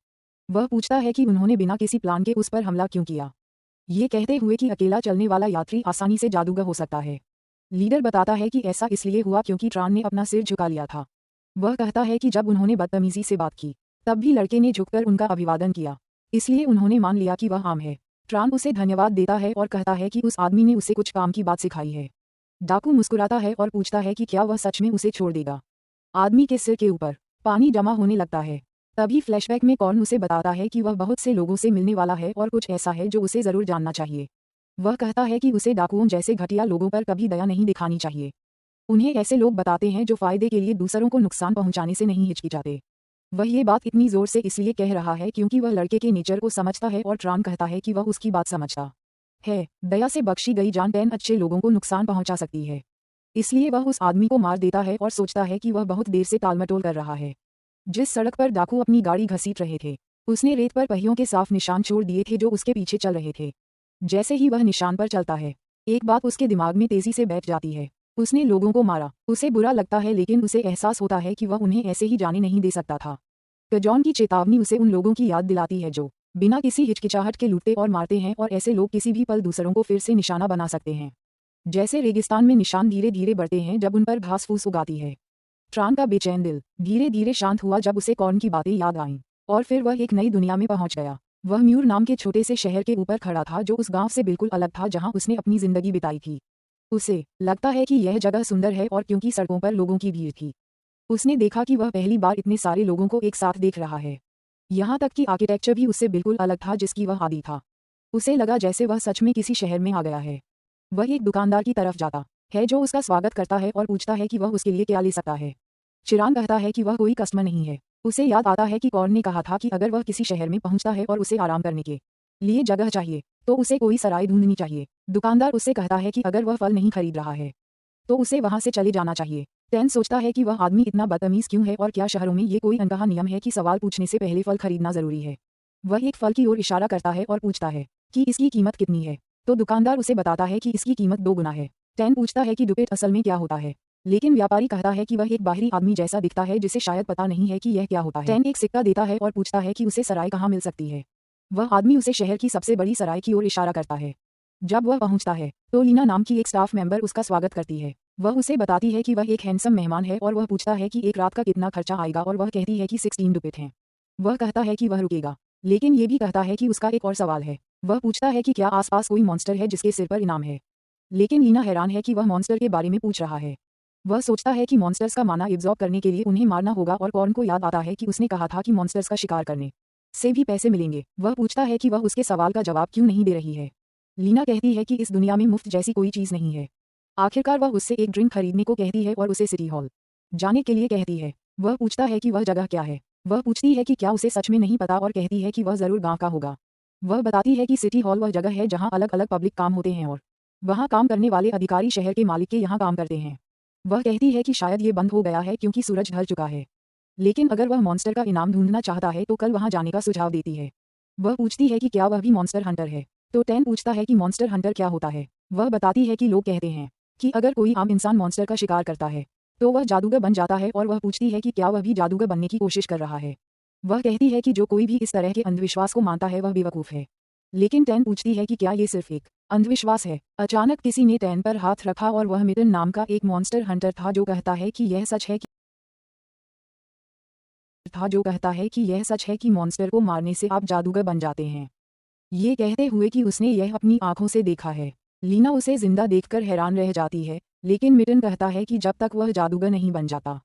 वह पूछता है कि उन्होंने बिना किसी प्लान के उस पर हमला क्यों किया, ये कहते हुए कि अकेला चलने वाला यात्री आसानी से जादूगर हो सकता है। लीडर बताता है कि ऐसा इसलिए हुआ क्योंकि ट्रान ने अपना सिर झुका लिया था। वह कहता है कि जब उन्होंने बदतमीजी से बात की तब भी लड़के ने झुककर उनका अभिवादन किया, इसलिए उन्होंने मान लिया कि वह आम है। ट्रान उसे धन्यवाद देता है और कहता है कि उस आदमी ने उसे कुछ काम की बात सिखाई है। डाकू मुस्कुराता है और पूछता है कि क्या वह सच में उसे छोड़ देगा। आदमी के सिर के ऊपर पानी जमा होने लगता है। तभी फ्लैशबैक में कॉर्न उसे बताता है कि वह बहुत से लोगों से मिलने वाला है और कुछ ऐसा है जो उसे जरूर जानना चाहिए। वह कहता है कि उसे डाकुओं जैसे घटिया लोगों पर कभी दया नहीं दिखानी चाहिए। उन्हें ऐसे लोग बताते हैं जो फायदे के लिए दूसरों को नुकसान पहुंचाने से नहीं हिचकिचाते। वह ये बात इतनी जोर से इसलिए कह रहा है क्योंकि वह लड़के के नेचर को समझता है और ट्रान कहता है कि वह उसकी बात समझता है। दया से बख्शी गई जान टैन अच्छे लोगों को नुकसान पहुंचा सकती है, इसलिए वह उस आदमी को मार देता है और सोचता है कि वह बहुत देर से टालमटोल कर रहा है। जिस सड़क पर डाकू अपनी गाड़ी घसीट रहे थे उसने रेत पर पहियों के साफ निशान छोड़ दिए थे जो उसके पीछे चल रहे थे। जैसे ही वह निशान पर चलता है, एक बात उसके दिमाग में तेजी से बैठ जाती है। उसने लोगों को मारा। उसे बुरा लगता है लेकिन उसे एहसास होता है कि वह उन्हें ऐसे ही जाने नहीं दे सकता था। कजॉन की चेतावनी उसे उन लोगों की याद दिलाती है जो बिना किसी हिचकिचाहट के लूटते और मारते हैं और ऐसे लोग किसी भी पल दूसरों को फिर से निशाना बना सकते हैं। जैसे रेगिस्तान में निशान धीरे धीरे बढ़ते हैं जब उन पर घास फूस उगाती है। ट्रान का बेचैन दिल धीरे धीरे शांत हुआ जब उसे कॉर्न की बातें याद आईं, और फिर वह एक नई दुनिया में पहुंच गया। वह म्यूर नाम के छोटे से शहर के ऊपर खड़ा था जो उस गांव से बिल्कुल अलग था जहां उसने अपनी जिंदगी बिताई थी। उसे लगता है कि यह जगह सुंदर है और क्योंकि सड़कों पर लोगों की भीड़ थी। उसने देखा कि वह पहली बार इतने सारे लोगों को एक साथ देख रहा है। यहाँ तक कि आर्किटेक्चर भी उससे बिल्कुल अलग था जिसकी वह आदी था। उसे लगा जैसे वह सच में किसी शहर में आ गया है। वह एक दुकानदार की तरफ जाता है जो उसका स्वागत करता है और पूछता है कि वह उसके लिए क्या ले सकता है। चिराग कहता है कि वह कोई कस्टमर नहीं है। उसे याद आता है कि कॉर्न ने कहा था कि अगर वह किसी शहर में पहुंचता है और उसे आराम करने के लिए जगह चाहिए तो उसे कोई सराय ढूंढनी चाहिए। दुकानदार उससे कहता है कि अगर वह फल नहीं खरीद रहा है तो उसे वहां से चले जाना चाहिए। टैन सोचता है कि वह आदमी इतना बदतमीज क्यों है और क्या शहरों में ये कोई अनकहा नियम है कि सवाल पूछने से पहले फल खरीदना जरूरी है। वह एक फल की ओर इशारा करता है और पूछता है कि इसकी कीमत कितनी है, तो दुकानदार उसे बताता है कि इसकी कीमत 2 गुना है। टैन पूछता है कि दुपेट असल में क्या होता है, लेकिन व्यापारी कहता है कि वह एक बाहरी आदमी जैसा दिखता है जिसे शायद पता नहीं है कि यह क्या होता है। टैन एक सिक्का देता है और पूछता है कि उसे सराय कहाँ मिल सकती है। वह आदमी उसे शहर की सबसे बड़ी सराय की ओर इशारा करता है। जब वह पहुंचता है तो लीना नाम की एक स्टाफ मेंबर उसका स्वागत करती है। वह उसे बताती है कि वह एक हैंडसम मेहमान है और वह पूछता है कि एक रात का कितना खर्चा आएगा और वह कहती है कि 16 रुपये हैं। वह कहता है कि वह रुकेगा, लेकिन ये भी कहता है कि उसका एक और सवाल है। वह पूछता है कि क्या आसपास कोई मॉन्स्टर है जिसके सिर पर इनाम है, लेकिन लीना हैरान है कि वह मॉन्स्टर के बारे में पूछ रहा है। वह सोचता है कि मॉन्स्टर्स का माना एब्जॉर्ब करने के लिए उन्हें मारना होगा और कॉर्न को याद आता है कि उसने कहा था कि मॉन्स्टर्स का शिकार करने से भी पैसे मिलेंगे। वह पूछता है कि वह उसके सवाल का जवाब क्यों नहीं दे रही है। लीना कहती है कि इस दुनिया में मुफ्त जैसी कोई चीज़ नहीं है। आखिरकार वह उससे एक ड्रिंक खरीदने को कहती है और उसे सिटी हॉल जाने के लिए कहती है। वह पूछता है कि वह जगह क्या है। वह पूछती है कि क्या उसे सच में नहीं पता और कहती है कि वह ज़रूर गांव का होगा। वह बताती है कि सिटी हॉल वह जगह है जहां अलग अलग पब्लिक काम होते हैं और वहां काम करने वाले अधिकारी शहर के मालिक के यहाँ काम करते हैं। वह कहती है कि शायद ये बंद हो गया है क्योंकि सूरज ढल चुका है, लेकिन अगर वह मॉन्स्टर का इनाम ढूंढना चाहता है तो कल वहां जाने का सुझाव देती है। वह पूछती है कि क्या वह भी मॉन्स्टर हंटर है, तो टैन पूछता है कि मॉन्स्टर हंटर क्या होता है। वह बताती है कि लोग कहते हैं कि अगर कोई आम इंसान मॉन्स्टर का शिकार करता है तो वह जादूगर बन जाता है, और वह पूछती है कि क्या वह भी जादूगर बनने की कोशिश कर रहा है। वह कहती है कि जो कोई भी इस तरह के अंधविश्वास को मानता है वह बेवकूफ़ है, लेकिन टैन पूछती है कि क्या ये सिर्फ एक अंधविश्वास है। अचानक किसी ने टैन पर हाथ रखा और वह मिटन नाम का एक मॉन्स्टर हंटर था जो कहता है कि यह सच है कि मॉन्स्टर को मारने से आप जादूगर बन जाते हैं। ये कहते हुए कि उसने यह अपनी आंखों से देखा है। लीना उसे जिंदा देखकर हैरान रह जाती है, लेकिन मिटन कहता है कि जब तक वह जादूगर नहीं बन जाता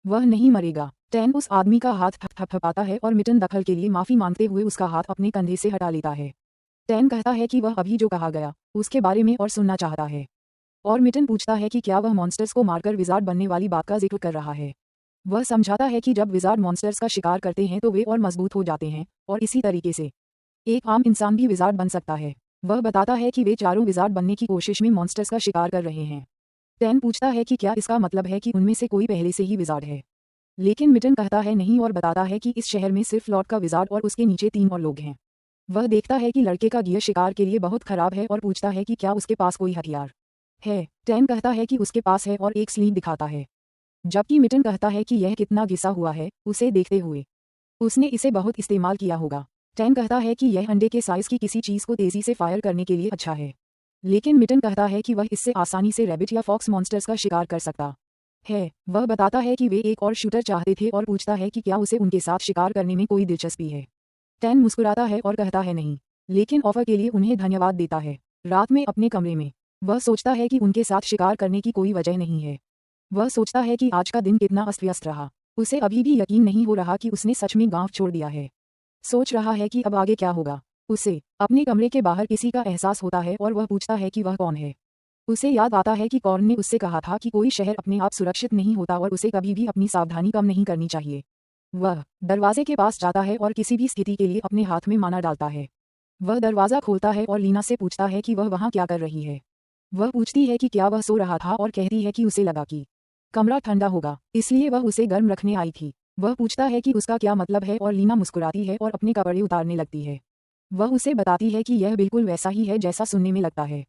वह नहीं मरेगा। टैन उस आदमी का हाथ थपथपाता है और मिटन दखल के लिए माफी मांगते हुए उसका हाथ अपने कंधे से हटा लेता है। टैन कहता है कि वह अभी जो कहा गया उसके बारे में और सुनना चाहता है, और मिटन पूछता है कि क्या वह मॉन्स्टर्स को मारकर विजार्ड बनने वाली बात का जिक्र कर रहा है। वह समझाता है कि जब विजार्ड मॉन्स्टर्स का शिकार करते हैं तो वे और मजबूत हो जाते हैं, और इसी तरीके से एक आम इंसान भी विजार्ड बन सकता है। वह बताता है कि वे चारों विजार्ड बनने की कोशिश में मॉन्स्टर्स का शिकार कर रहे हैं। टैन पूछता है कि क्या इसका मतलब है कि उनमें से कोई पहले से ही विजार्ड है, लेकिन मिटन कहता है नहीं और बताता है कि इस शहर में सिर्फ लॉर्ड का विजार्ड और उसके नीचे 3 और लोग हैं। वह देखता है कि लड़के का गियर शिकार के लिए बहुत खराब है और पूछता है कि क्या उसके पास कोई हथियार है। टैन कहता है कि उसके पास है और एक स्लिंग दिखाता है, जबकि मिटन कहता है कि यह कितना घिसा हुआ है उसे देखते हुए उसने इसे बहुत इस्तेमाल किया होगा। टैन कहता है कि यह अंडे के साइज की किसी चीज़ को तेजी से फायर करने के लिए अच्छा है, लेकिन मिटन कहता है कि वह इससे आसानी से रैबिट या फॉक्स मॉन्स्टर्स का शिकार कर सकता है। वह बताता है कि वे एक और शूटर चाहते थे और पूछता है कि क्या उसे उनके साथ शिकार करने में कोई दिलचस्पी है। टैन मुस्कुराता है और कहता है नहीं, लेकिन ऑफर के लिए उन्हें धन्यवाद देता है। रात में अपने कमरे में वह सोचता है कि उनके साथ शिकार करने की कोई वजह नहीं है। वह सोचता है कि आज का दिन कितना अस्त-व्यस्त रहा। उसे अभी भी यकीन नहीं हो रहा कि उसने सच में गांव छोड़ दिया है। सोच रहा है कि अब आगे क्या होगा। उसे अपने कमरे के बाहर किसी का एहसास होता है और वह पूछता है कि वह कौन है। उसे याद आता है कि कॉर्न ने उससे कहा था कि कोई शहर अपने आप सुरक्षित नहीं होता और उसे कभी भी अपनी सावधानी कम नहीं करनी चाहिए। वह दरवाजे के पास जाता है और किसी भी स्थिति के लिए अपने हाथ में माना डालता है। वह दरवाज़ा खोलता है और लीना से पूछता है कि वह वहाँ क्या कर रही है। वह पूछती है कि क्या वह सो रहा था और कहती है कि उसे लगा कि कमरा ठंडा होगा, इसलिए वह उसे गर्म रखने आई थी। वह पूछता है कि उसका क्या मतलब है और लीना मुस्कुराती है और अपने कपड़े उतारने लगती है। वह उसे बताती है कि यह बिल्कुल वैसा ही है जैसा सुनने में लगता है।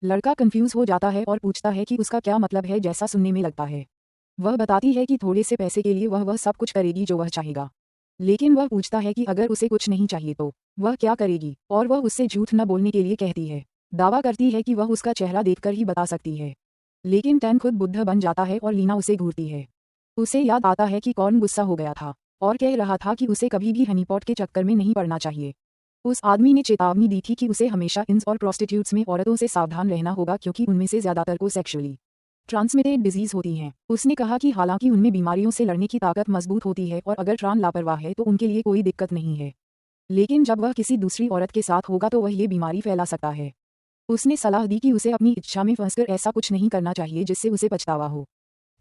लड़का कंफ्यूज हो जाता है और पूछता है कि उसका क्या मतलब है जैसा सुनने में लगता है। वह बताती है कि थोड़े से पैसे के लिए वह सब कुछ करेगी जो वह चाहेगा, लेकिन वह पूछता है कि अगर उसे कुछ नहीं चाहिए तो वह क्या करेगी, और वह उससे झूठ न बोलने के लिए कहती है। दावा करती है कि वह उसका चेहरा देखकर ही बता सकती है। लेकिन टैन खुद बुद्ध बन जाता है और लीना उसे घूरती है। उसे याद आता है कि कॉर्न गुस्सा हो गया था और कह रहा था कि उसे कभी भी हनीपॉट के चक्कर में नहीं पड़ना चाहिए। उस आदमी ने चेतावनी दी थी कि उसे हमेशा इंस और प्रोस्टिट्यूट्स में औरतों से सावधान रहना होगा क्योंकि उनमें से ज़्यादातर को सेक्सुअली ट्रांसमिटेड डिजीज होती हैं। उसने कहा कि हालांकि उनमें बीमारियों से लड़ने की ताकत मजबूत होती है और अगर ट्रान लापरवाह है तो उनके लिए कोई दिक्कत नहीं है, लेकिन जब वह किसी दूसरी औरत के साथ होगा तो वह ये बीमारी फैला सकता है। उसने सलाह दी कि उसे अपनी इच्छा में फंसकर ऐसा कुछ नहीं करना चाहिए जिससे उसे पछतावा हो।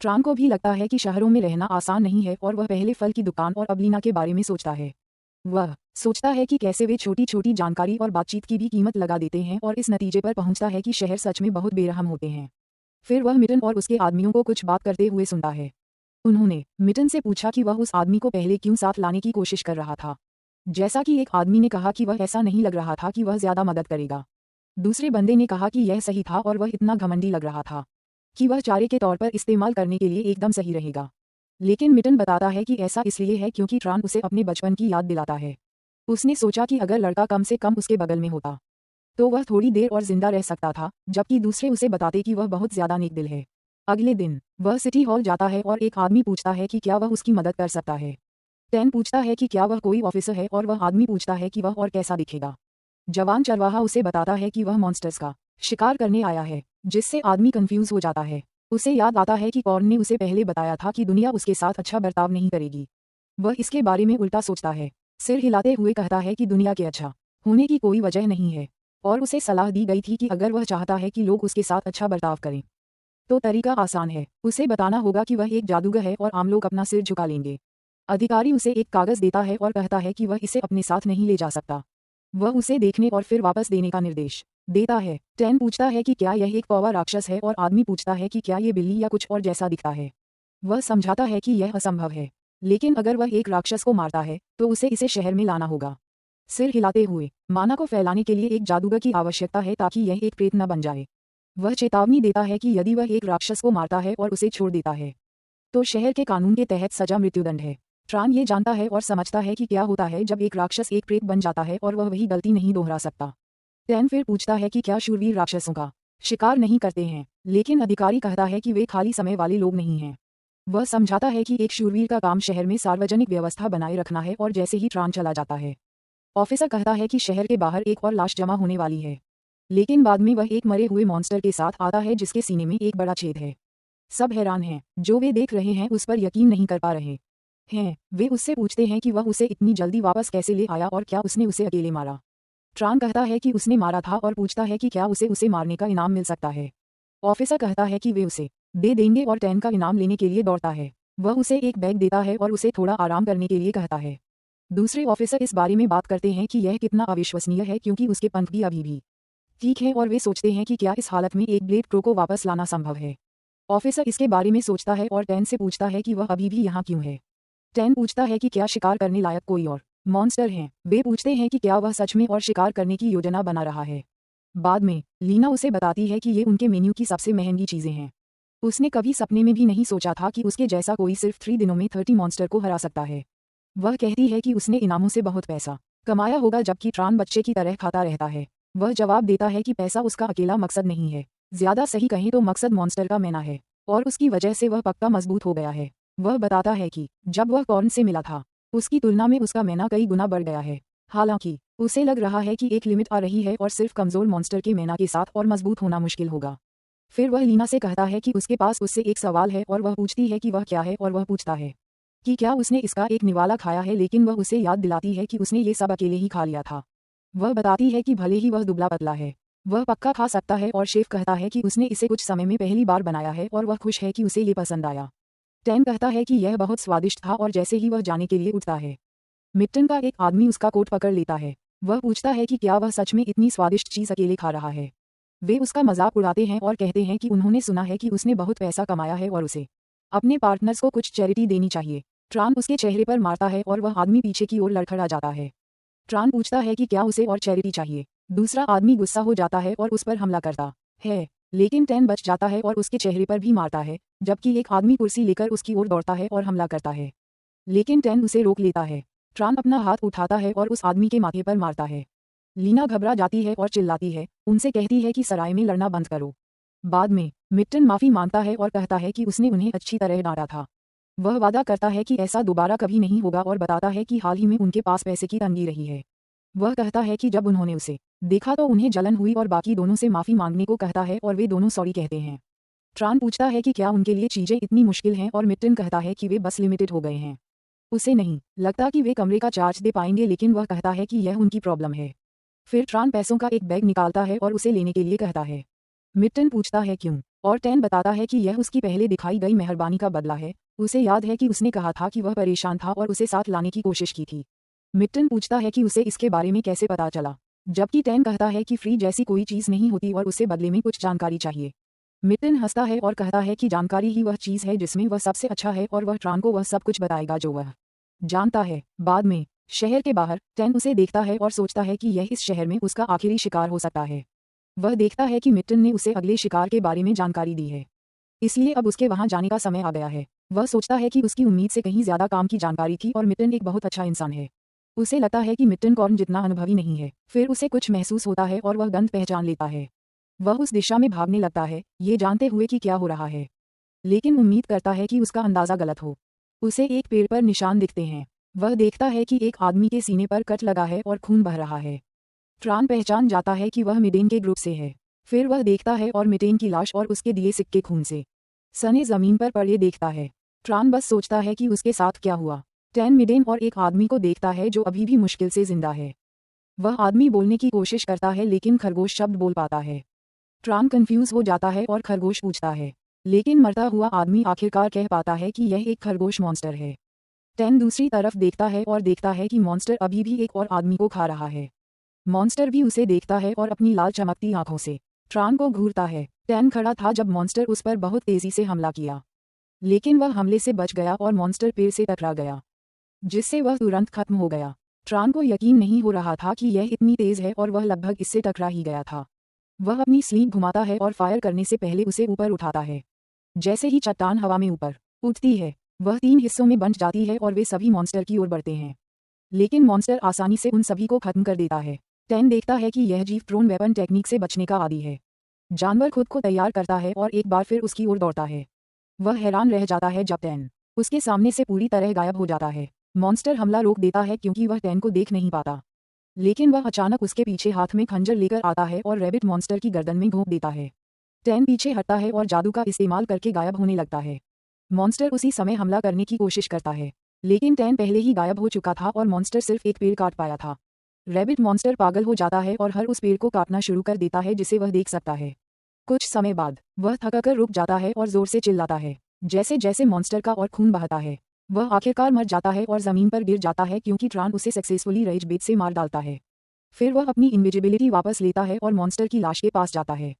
ट्रान को भी लगता है कि शहरों में रहना आसान नहीं है और वह पहले फल की दुकान और अब लीना के बारे में सोचता है। वह सोचता है कि कैसे वे छोटी छोटी जानकारी और बातचीत की भी कीमत लगा देते हैं और इस नतीजे पर पहुंचता है कि शहर सच में बहुत बेरहम होते हैं। फिर वह मिटन और उसके आदमियों को कुछ बात करते हुए सुनता है। उन्होंने मिटन से पूछा कि वह उस आदमी को पहले क्यों साथ लाने की कोशिश कर रहा था। जैसा कि एक आदमी ने कहा कि वह ऐसा नहीं लग रहा था कि वह ज्यादा मदद करेगा। दूसरे बंदे ने कहा कि यह सही था और वह इतना घमंडी लग रहा था कि वह चारे के तौर पर इस्तेमाल करने के लिए एकदम सही रहेगा। लेकिन मिटन बताता है कि ऐसा इसलिए है क्योंकि ट्रान उसे अपने बचपन की याद दिलाता है। उसने सोचा कि अगर लड़का कम से कम उसके बगल में होता तो वह थोड़ी देर और जिंदा रह सकता था, जबकि दूसरे उसे बताते कि वह बहुत ज्यादा नेक दिल है। अगले दिन वह सिटी हॉल जाता है और एक आदमी पूछता है कि क्या वह उसकी मदद कर सकता है। टैन पूछता है कि क्या वह कोई ऑफिसर है और वह आदमी पूछता है कि वह और कैसा दिखेगा। जवान चरवाहा उसे बताता है कि वह मॉन्स्टर्स का शिकार करने आया है, जिससे आदमी कंफ्यूज हो जाता है। उसे याद आता है कि कॉर्न ने उसे पहले बताया था कि दुनिया उसके साथ अच्छा बर्ताव नहीं करेगी। वह इसके बारे में उल्टा सोचता है, सिर हिलाते हुए कहता है कि दुनिया के अच्छा होने की कोई वजह नहीं है और उसे सलाह दी गई थी कि अगर वह चाहता है कि लोग उसके साथ अच्छा बर्ताव करें तो तरीका आसान है, उसे बताना होगा कि वह एक जादूगर है और आम लोग अपना सिर झुका लेंगे। अधिकारी उसे एक कागज देता है और कहता है कि वह इसे अपने साथ नहीं ले जा सकता। वह उसे देखने और फिर वापस देने का निर्देश देता है। टैन पूछता है कि क्या यह एक कौवा राक्षस है और आदमी पूछता है कि क्या ये बिल्ली या कुछ और जैसा दिखता है। वह समझाता है कि यह असंभव है, लेकिन अगर वह एक राक्षस को मारता है तो उसे इसे शहर में लाना होगा। सिर हिलाते हुए, माना को फैलाने के लिए एक जादूगर की आवश्यकता है ताकि यह एक प्रेत न बन जाए। वह चेतावनी देता है कि यदि वह एक राक्षस को मारता है और उसे छोड़ देता है तो शहर के कानून के तहत सजा मृत्युदंड है। ट्रान ये जानता है और समझता है कि क्या होता है जब एक राक्षस एक प्रेत बन जाता है और वह वही गलती नहीं दोहरा सकता। टैन फिर पूछता है कि क्या शूरवीर राक्षसों का शिकार नहीं करते हैं, लेकिन अधिकारी कहता है कि वे खाली समय वाले लोग नहीं हैं। वह समझाता है कि एक शूरवीर का काम शहर में सार्वजनिक व्यवस्था बनाए रखना है और जैसे ही ट्रान चला जाता है, ऑफिसर कहता है कि शहर के बाहर एक और लाश जमा होने वाली है। लेकिन बाद में वह एक मरे हुए मॉन्स्टर के साथ आता है जिसके सीने में एक बड़ा छेद है। सब हैरान हैं, जो वे देख रहे हैं उस पर यकीन नहीं कर पा रहे हैं। वे उससे पूछते हैं कि वह उसे इतनी जल्दी वापस कैसे ले आया और क्या उसने उसे अकेले मारा। ट्रान कहता है कि उसने मारा था और पूछता है कि क्या उसे मारने का इनाम मिल सकता है। ऑफिसर कहता है कि वे उसे दे देंगे और टैन का इनाम लेने के लिए दौड़ता है। वह उसे एक बैग देता है और उसे थोड़ा आराम करने के लिए कहता है। दूसरे ऑफिसर इस बारे में बात करते हैं कि यह कितना अविश्वसनीय है क्योंकि उसके पंख भी अभी भी ठीक है और वे सोचते हैं कि क्या इस हालत में एक ब्लेड क्रो को वापस लाना संभव है। ऑफिसर इसके बारे में सोचता है और टैन से पूछता है कि वह अभी भी यहाँ क्यों है। टैन पूछता है कि क्या शिकार करने लायक कोई और मॉन्स्टर हैं। वे पूछते हैं कि क्या वह सच में और शिकार करने की योजना बना रहा है। बाद में लीना उसे बताती है कि ये उनके मेन्यू की सबसे महंगी चीजें हैं। उसने कभी सपने में भी नहीं सोचा था कि उसके जैसा कोई सिर्फ 3 दिनों में 30 मॉन्स्टर को हरा सकता है। वह कहती है कि उसने इनामों से बहुत पैसा कमाया होगा जबकि ट्रान बच्चे की तरह खाता रहता है। वह जवाब देता है कि पैसा उसका अकेला मकसद नहीं है, ज्यादा सही कहें तो मकसद मॉन्स्टर का मैना है और उसकी वजह से वह पक्का मजबूत हो गया है। वह बताता है कि जब वह कॉर्न से मिला था उसकी तुलना में उसका मैना कई गुना बढ़ गया है। हालांकि उसे लग रहा है कि एक लिमिट आ रही है और सिर्फ कमजोर मॉन्स्टर के मैना के साथ और मजबूत होना मुश्किल होगा। फिर वह लीना से कहता है कि उसके पास उससे एक सवाल है और वह पूछती है कि वह क्या है और वह पूछता है कि क्या उसने इसका एक निवाला खाया है, लेकिन वह उसे याद दिलाती है कि उसने ये सब अकेले ही खा लिया था। वह बताती है कि भले ही वह दुबला पतला है वह पक्का खा सकता है और शेफ कहता है कि उसने इसे कुछ समय में पहली बार बनाया है और वह खुश है कि उसे ये पसंद आया। टैन कहता है कि यह बहुत स्वादिष्ट था और जैसे ही वह जाने के लिए उठता है मिट्टन का एक आदमी उसका कोट पकड़ लेता है। वह पूछता है कि क्या वह सच में इतनी स्वादिष्ट चीज अकेले खा रहा है। वे उसका मजाक उड़ाते हैं और कहते हैं कि उन्होंने सुना है कि उसने बहुत पैसा कमाया है और उसे अपने पार्टनर्स को कुछ चैरिटी देनी चाहिए। ट्रान उसके चेहरे पर मारता है और वह आदमी पीछे की ओर लड़खड़ा जाता है। ट्रान पूछता है कि क्या उसे और चैरिटी चाहिए। दूसरा आदमी गुस्सा हो जाता है और उस पर हमला करता है, लेकिन टैन बच जाता है और उसके चेहरे पर भी मारता है, जबकि एक आदमी कुर्सी लेकर उसकी ओर दौड़ता है और हमला करता है, लेकिन टैन उसे रोक लेता है। ट्रान अपना हाथ उठाता है और उस आदमी के माथे पर मारता है। लीना घबरा जाती है और चिल्लाती है, उनसे कहती है कि सराय में लड़ना बंद करो। बाद में मिट्टन माफी मांगता है और कहता है कि उसने उन्हें अच्छी तरह डांटा था। वह वादा करता है कि ऐसा दोबारा कभी नहीं होगा और बताता है कि हाल ही में उनके पास पैसे की तंगी रही है। वह कहता है कि जब उन्होंने उसे देखा तो उन्हें जलन हुई और बाकी दोनों से माफी मांगने को कहता है और वे दोनों सॉरी कहते हैं। ट्रान पूछता है कि क्या उनके लिए चीजें इतनी मुश्किल हैं और मिट्टन कहता है कि वे बस लिमिटेड हो गए हैं। उसे नहीं लगता कि वे कमरे का चार्ज दे पाएंगे, लेकिन वह कहता है कि यह उनकी प्रॉब्लम है। फिर ट्रान पैसों का एक बैग निकालता है और उसे लेने के लिए कहता है। मिट्टन पूछता है क्यों, और टैन बताता है कि यह उसकी पहले दिखाई गई मेहरबानी का बदला है। उसे याद है कि उसने कहा था कि वह परेशान था और उसे साथ लाने की कोशिश की थी। मिट्टन पूछता है कि उसे इसके बारे में कैसे पता चला, जबकि टैन कहता है कि फ्री जैसी कोई चीज़ नहीं होती और उसे बदले में कुछ जानकारी चाहिए। मिट्टन हंसता है और कहता है कि जानकारी ही वह चीज़ है जिसमें वह सबसे अच्छा है और वह ट्रान को वह सब कुछ बताएगा जो वह जानता है। बाद में शहर के बाहर टैन उसे देखता है और सोचता है कि यह इस शहर में उसका आखिरी शिकार हो सकता है। वह देखता है कि मिट्टन ने उसे अगले शिकार के बारे में जानकारी दी है, इसलिए अब उसके वहां जाने का समय आ गया है। वह सोचता है कि उसकी उम्मीद से कहीं ज्यादा काम की जानकारी थी और मिट्टन एक बहुत अच्छा इंसान है। उसे लगता है कि मिट्टन कॉर्न जितना अनुभवी नहीं है। फिर उसे कुछ महसूस होता है और वह गंध पहचान लेता है। वह उस दिशा में भागने लगता है, ये जानते हुए कि क्या हो रहा है, लेकिन उम्मीद करता है कि उसका अंदाजा गलत हो। उसे एक पेड़ पर निशान दिखते हैं। वह देखता है कि एक आदमी के सीने पर कट लगा है और खून बह रहा है। ट्रान पहचान जाता है कि वह मिडेन के ग्रुप से है। फिर वह देखता है और मिडेन की लाश और उसके दिए सिक्के खून से सने जमीन पर पड़े देखता है। ट्रान बस सोचता है कि उसके साथ क्या हुआ। टैन मिडेन और एक आदमी को देखता है जो अभी भी मुश्किल से जिंदा है। वह आदमी बोलने की कोशिश करता है लेकिन खरगोश शब्द बोल पाता है। ट्रान कंफ्यूज हो जाता है और खरगोश पूछता है, लेकिन मरता हुआ आदमी आखिरकार कह पाता है कि यह एक खरगोश मॉन्स्टर है। टैन दूसरी तरफ देखता है और देखता है कि मॉन्स्टर अभी भी एक और आदमी को खा रहा है। मॉन्स्टर भी उसे देखता है और अपनी लाल चमकती आंखों से ट्रान को घूरता है। टैन खड़ा था जब मॉन्स्टर उस पर बहुत तेजी से हमला किया, लेकिन वह हमले से बच गया और मॉन्स्टर पेड़ से टकरा गया, जिससे वह तुरंत खत्म हो गया। ट्रान को यकीन नहीं हो रहा था कि यह इतनी तेज है और वह लगभग इससे टकरा ही गया था। वह अपनी स्लीव घुमाता है और फायर करने से पहले उसे ऊपर उठाता है। जैसे ही चट्टान हवा में ऊपर उठती है, वह 3 हिस्सों में बंट जाती है और वे सभी मॉन्स्टर की ओर बढ़ते हैं, लेकिन मॉन्स्टर आसानी से उन सभी को खत्म कर देता है। टैन देखता है कि यह जीव थ्रोन वेपन टेक्निक से बचने का आदी है। जानवर खुद को तैयार करता है और एक बार फिर उसकी ओर दौड़ता है। वह हैरान रह जाता है जब टैन उसके सामने से पूरी तरह गायब हो जाता है। मॉन्स्टर हमला रोक देता है क्योंकि वह टैन को देख नहीं पाता, लेकिन वह अचानक उसके पीछे हाथ में खंजर लेकर आता है और रैबिट मॉन्स्टर की गर्दन में घोंप देता है। टैन पीछे हटता है और जादू का इस्तेमाल करके गायब होने लगता है। मॉन्स्टर उसी समय हमला करने की कोशिश करता है, लेकिन टैन पहले ही गायब हो चुका था और मॉन्स्टर सिर्फ एक पेड़ काट पाया था। रैबिट मॉन्स्टर पागल हो जाता है और हर उस पेड़ को काटना शुरू कर देता है जिसे वह देख सकता है। कुछ समय बाद वह थककर रुक जाता है और जोर से चिल्लाता है। जैसे जैसे मॉन्स्टर का और खून बहता है, वह आखिरकार मर जाता है और जमीन पर गिर जाता है क्योंकि ट्रान उसे सक्सेसफुली रेज बेट से मार डालता है। फिर वह अपनी इनविजिबिलिटी वापस लेता है और मॉन्स्टर की लाश के पास जाता है।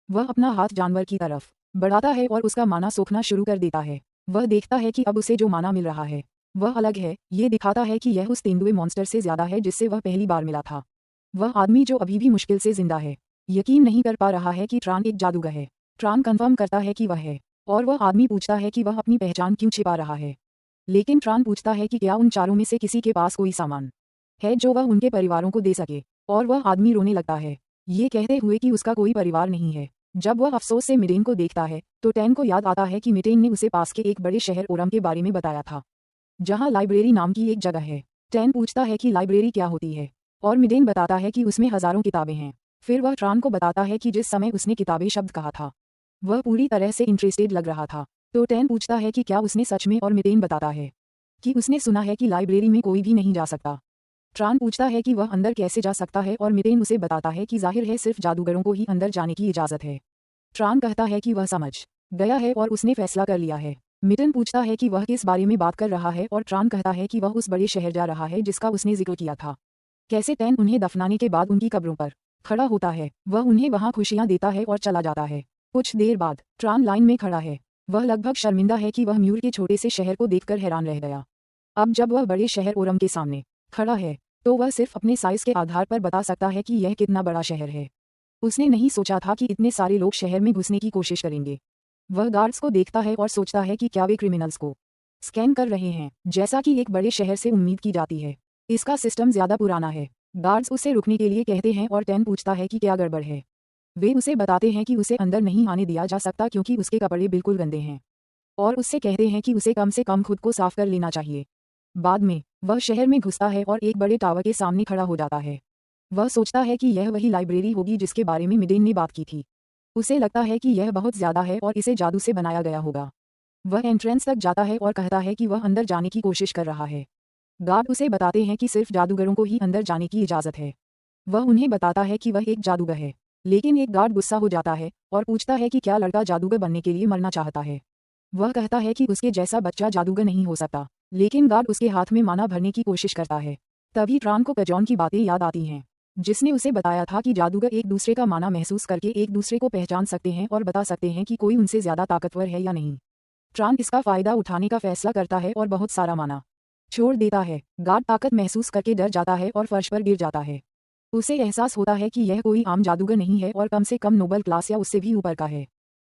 वह अपना हाथ जानवर की तरफ बढ़ाता है और उसका माना सोखना शुरू कर देता है। वह देखता है कि अब उसे जो माना मिल रहा है वह अलग है। ये दिखाता है कि यह उस तेंदुए मॉन्स्टर से ज्यादा है जिससे वह पहली बार मिला था। वह आदमी जो अभी भी मुश्किल से जिंदा है यकीन नहीं कर पा रहा है कि ट्रान एक जादूगर है। ट्रान कंफर्म करता है कि वह है, और वह आदमी पूछता है कि वह अपनी पहचान क्यों छिपा रहा है। लेकिन ट्रान पूछता है कि क्या उन चारों में से किसी के पास कोई सामान है जो वह उनके परिवारों को दे सके, और वह आदमी रोने लगता है, ये कहते हुए कि उसका कोई परिवार नहीं है। जब वह अफसोस से मिडेन को देखता है तो टैन को याद आता है कि मिडेन ने उसे पास के एक बड़े शहर ओरम के बारे में बताया था, जहां लाइब्रेरी नाम की एक जगह है। टैन पूछता है कि लाइब्रेरी क्या होती है, और मिडेन बताता है कि उसमें हजारों किताबें हैं। फिर वह ट्रान को बताता है कि जिस समय उसने किताबें शब्द कहा था वह पूरी तरह से इंटरेस्टेड लग रहा था। तो टैन पूछता है कि क्या उसने सच में, और मिडेन बताता है कि उसने सुना है कि लाइब्रेरी में कोई भी नहीं जा सकता। ट्रान पूछता है कि वह अंदर कैसे जा सकता है, और मिडेन उसे बताता है कि जाहिर है सिर्फ जादूगरों को ही अंदर जाने की इजाजत है। ट्रान कहता है कि वह समझ गया है और उसने फैसला कर लिया है। मिडेन पूछता है कि वह किस बारे में बात कर रहा है, और ट्रान कहता है कि वह उस बड़े शहर जा रहा है जिसका उसने जिक्र किया था। कैसे टैन उन्हें दफनाने के बाद उनकी कब्रों पर खड़ा होता है, वह उन्हें वहां खुशियां देता है और चला जाता है। कुछ देर बाद ट्रान लाइन में खड़ा है। वह लगभग शर्मिंदा है कि वह म्यूर के छोटे से शहर को देखकर हैरान रह गया। अब जब वह बड़े शहर ओरम के सामने खड़ा है तो वह सिर्फ अपने साइज के आधार पर बता सकता है कि यह कितना बड़ा शहर है। उसने नहीं सोचा था कि इतने सारे लोग शहर में घुसने की कोशिश करेंगे। वह गार्ड्स को देखता है और सोचता है कि क्या वे क्रिमिनल्स को स्कैन कर रहे हैं, जैसा कि एक बड़े शहर से उम्मीद की जाती है। इसका सिस्टम ज्यादा पुराना है। गार्ड्स उसे रुकने के लिए कहते हैं और टेन पूछता है कि क्या गड़बड़ है। वे उसे बताते हैं कि उसे अंदर नहीं आने दिया जा सकता क्योंकि उसके कपड़े बिल्कुल गंदे हैं, और उससे कहते हैं कि उसे कम से कम खुद को साफ कर लेना चाहिए। बाद में वह शहर में घुसता है और एक बड़े टावर के सामने खड़ा हो जाता है। वह सोचता है कि यह वही लाइब्रेरी होगी जिसके बारे में मिडेन ने बात की थी। उसे लगता है कि यह बहुत ज़्यादा है और इसे जादू से बनाया गया होगा। वह एंट्रेंस तक जाता है और कहता है कि वह अंदर जाने की कोशिश कर रहा है। गार्ड उसे बताते हैं कि सिर्फ जादूगरों को ही अंदर जाने की इजाज़त है। वह उन्हें बताता है कि वह एक जादूगर है, लेकिन एक गार्ड गुस्सा हो जाता है और पूछता है कि क्या लड़का जादूगर बनने के लिए मरना चाहता है। वह कहता है कि उसके जैसा बच्चा जादूगर नहीं हो सकता, लेकिन गार्ड उसके हाथ में माना भरने की कोशिश करता है। तभी ट्रान को कजॉन की बातें याद आती हैं, जिसने उसे बताया था कि जादूगर एक दूसरे का माना महसूस करके एक दूसरे को पहचान सकते हैं और बता सकते हैं कि कोई उनसे ज़्यादा ताकतवर है या नहीं। ट्रान इसका फायदा उठाने का फैसला करता है और बहुत सारा माना छोड़ देता है। गार्ड ताकत महसूस करके डर जाता है और फर्श पर गिर जाता है। उसे एहसास होता है कि यह कोई आम जादूगर नहीं है और कम से कम नोबल क्लास या उससे भी ऊपर का है।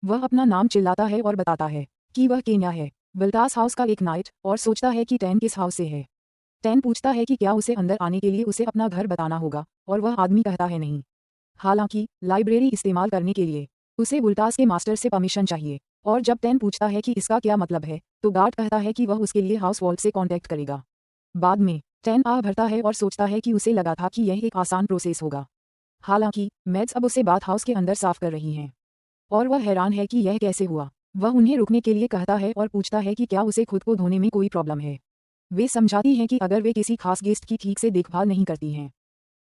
वह अपना नाम चिल्लाता है और बताता है कि वह केन्या है, विल्टास हाउस का एक नाइट, और सोचता है कि टैन किस हाउस से है। टैन पूछता है कि क्या उसे अंदर आने के लिए उसे अपना घर बताना होगा, और वह आदमी कहता है नहीं। हालांकि लाइब्रेरी इस्तेमाल करने के लिए उसे वुल्टास के मास्टर से परमिशन चाहिए, और जब टैन पूछता है कि इसका क्या मतलब है, तो गार्ड कहता है कि वह उसके लिए हाउस वॉल्ट से कॉन्टैक्ट करेगा। बाद में टैन आह भरता है और सोचता है कि उसे लगा था कि यह एक आसान प्रोसेस होगा। हालांकि मैड्स अब उसे बाथ हाउस के अंदर साफ कर रही हैं, और वह हैरान है कि यह कैसे हुआ। वह उन्हें रुकने के लिए कहता है और पूछता है कि क्या उसे खुद को धोने में कोई प्रॉब्लम है। वे समझाती हैं कि अगर वे किसी खास गेस्ट की ठीक से देखभाल नहीं करती हैं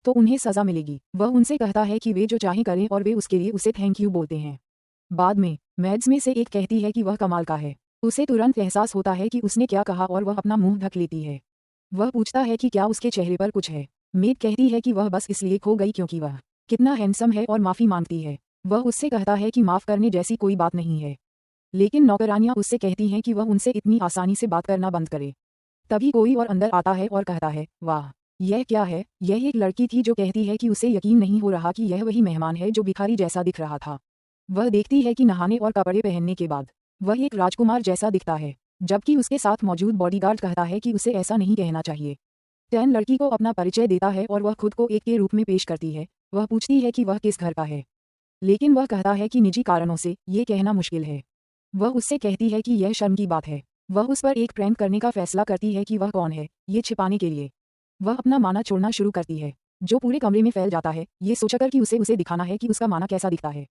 तो उन्हें सज़ा मिलेगी। वह उनसे कहता है कि वे जो चाहें करें और वे उसके लिए उसे थैंक यू बोलते हैं। बाद में मैड्स में से एक कहती है कि वह कमाल का है। उसे तुरंत एहसास होता है कि उसने क्या कहा और वह अपना मुंह ढक लेती है। वह पूछता है कि क्या उसके चेहरे पर कुछ है। मेड कहती है कि वह बस इसलिए खो गई क्योंकि वह कितना हैंडसम है और माफ़ी मांगती है। वह उससे कहता है कि माफ़ करने जैसी कोई बात नहीं है, लेकिन नौकरानियां उससे कहती हैं कि वह उनसे इतनी आसानी से बात करना बंद करे। तभी कोई और अंदर आता है और कहता है, वाह, यह क्या है। यह एक लड़की थी जो कहती है कि उसे यकीन नहीं हो रहा कि यह वही मेहमान है जो भिखारी जैसा दिख रहा था। वह देखती है कि नहाने और कपड़े पहनने के बाद वह एक राजकुमार जैसा दिखता है, जबकि उसके साथ मौजूद बॉडीगार्ड कहता है कि उसे ऐसा नहीं कहना चाहिए। टैन लड़की को अपना परिचय देता है और वह खुद को एक के रूप में पेश करती है। वह पूछती है कि वह किस घर का है, लेकिन वह कहता है कि निजी कारणों से ये कहना मुश्किल है। वह उससे कहती है कि यह शर्म की बात है। वह उस पर एक प्रैंक करने का फैसला करती है कि वह कौन है, ये छिपाने के लिए। वह अपना माना छोड़ना शुरू करती है, जो पूरे कमरे में फैल जाता है, ये सोचकर कि उसे दिखाना है कि उसका माना कैसा दिखता है।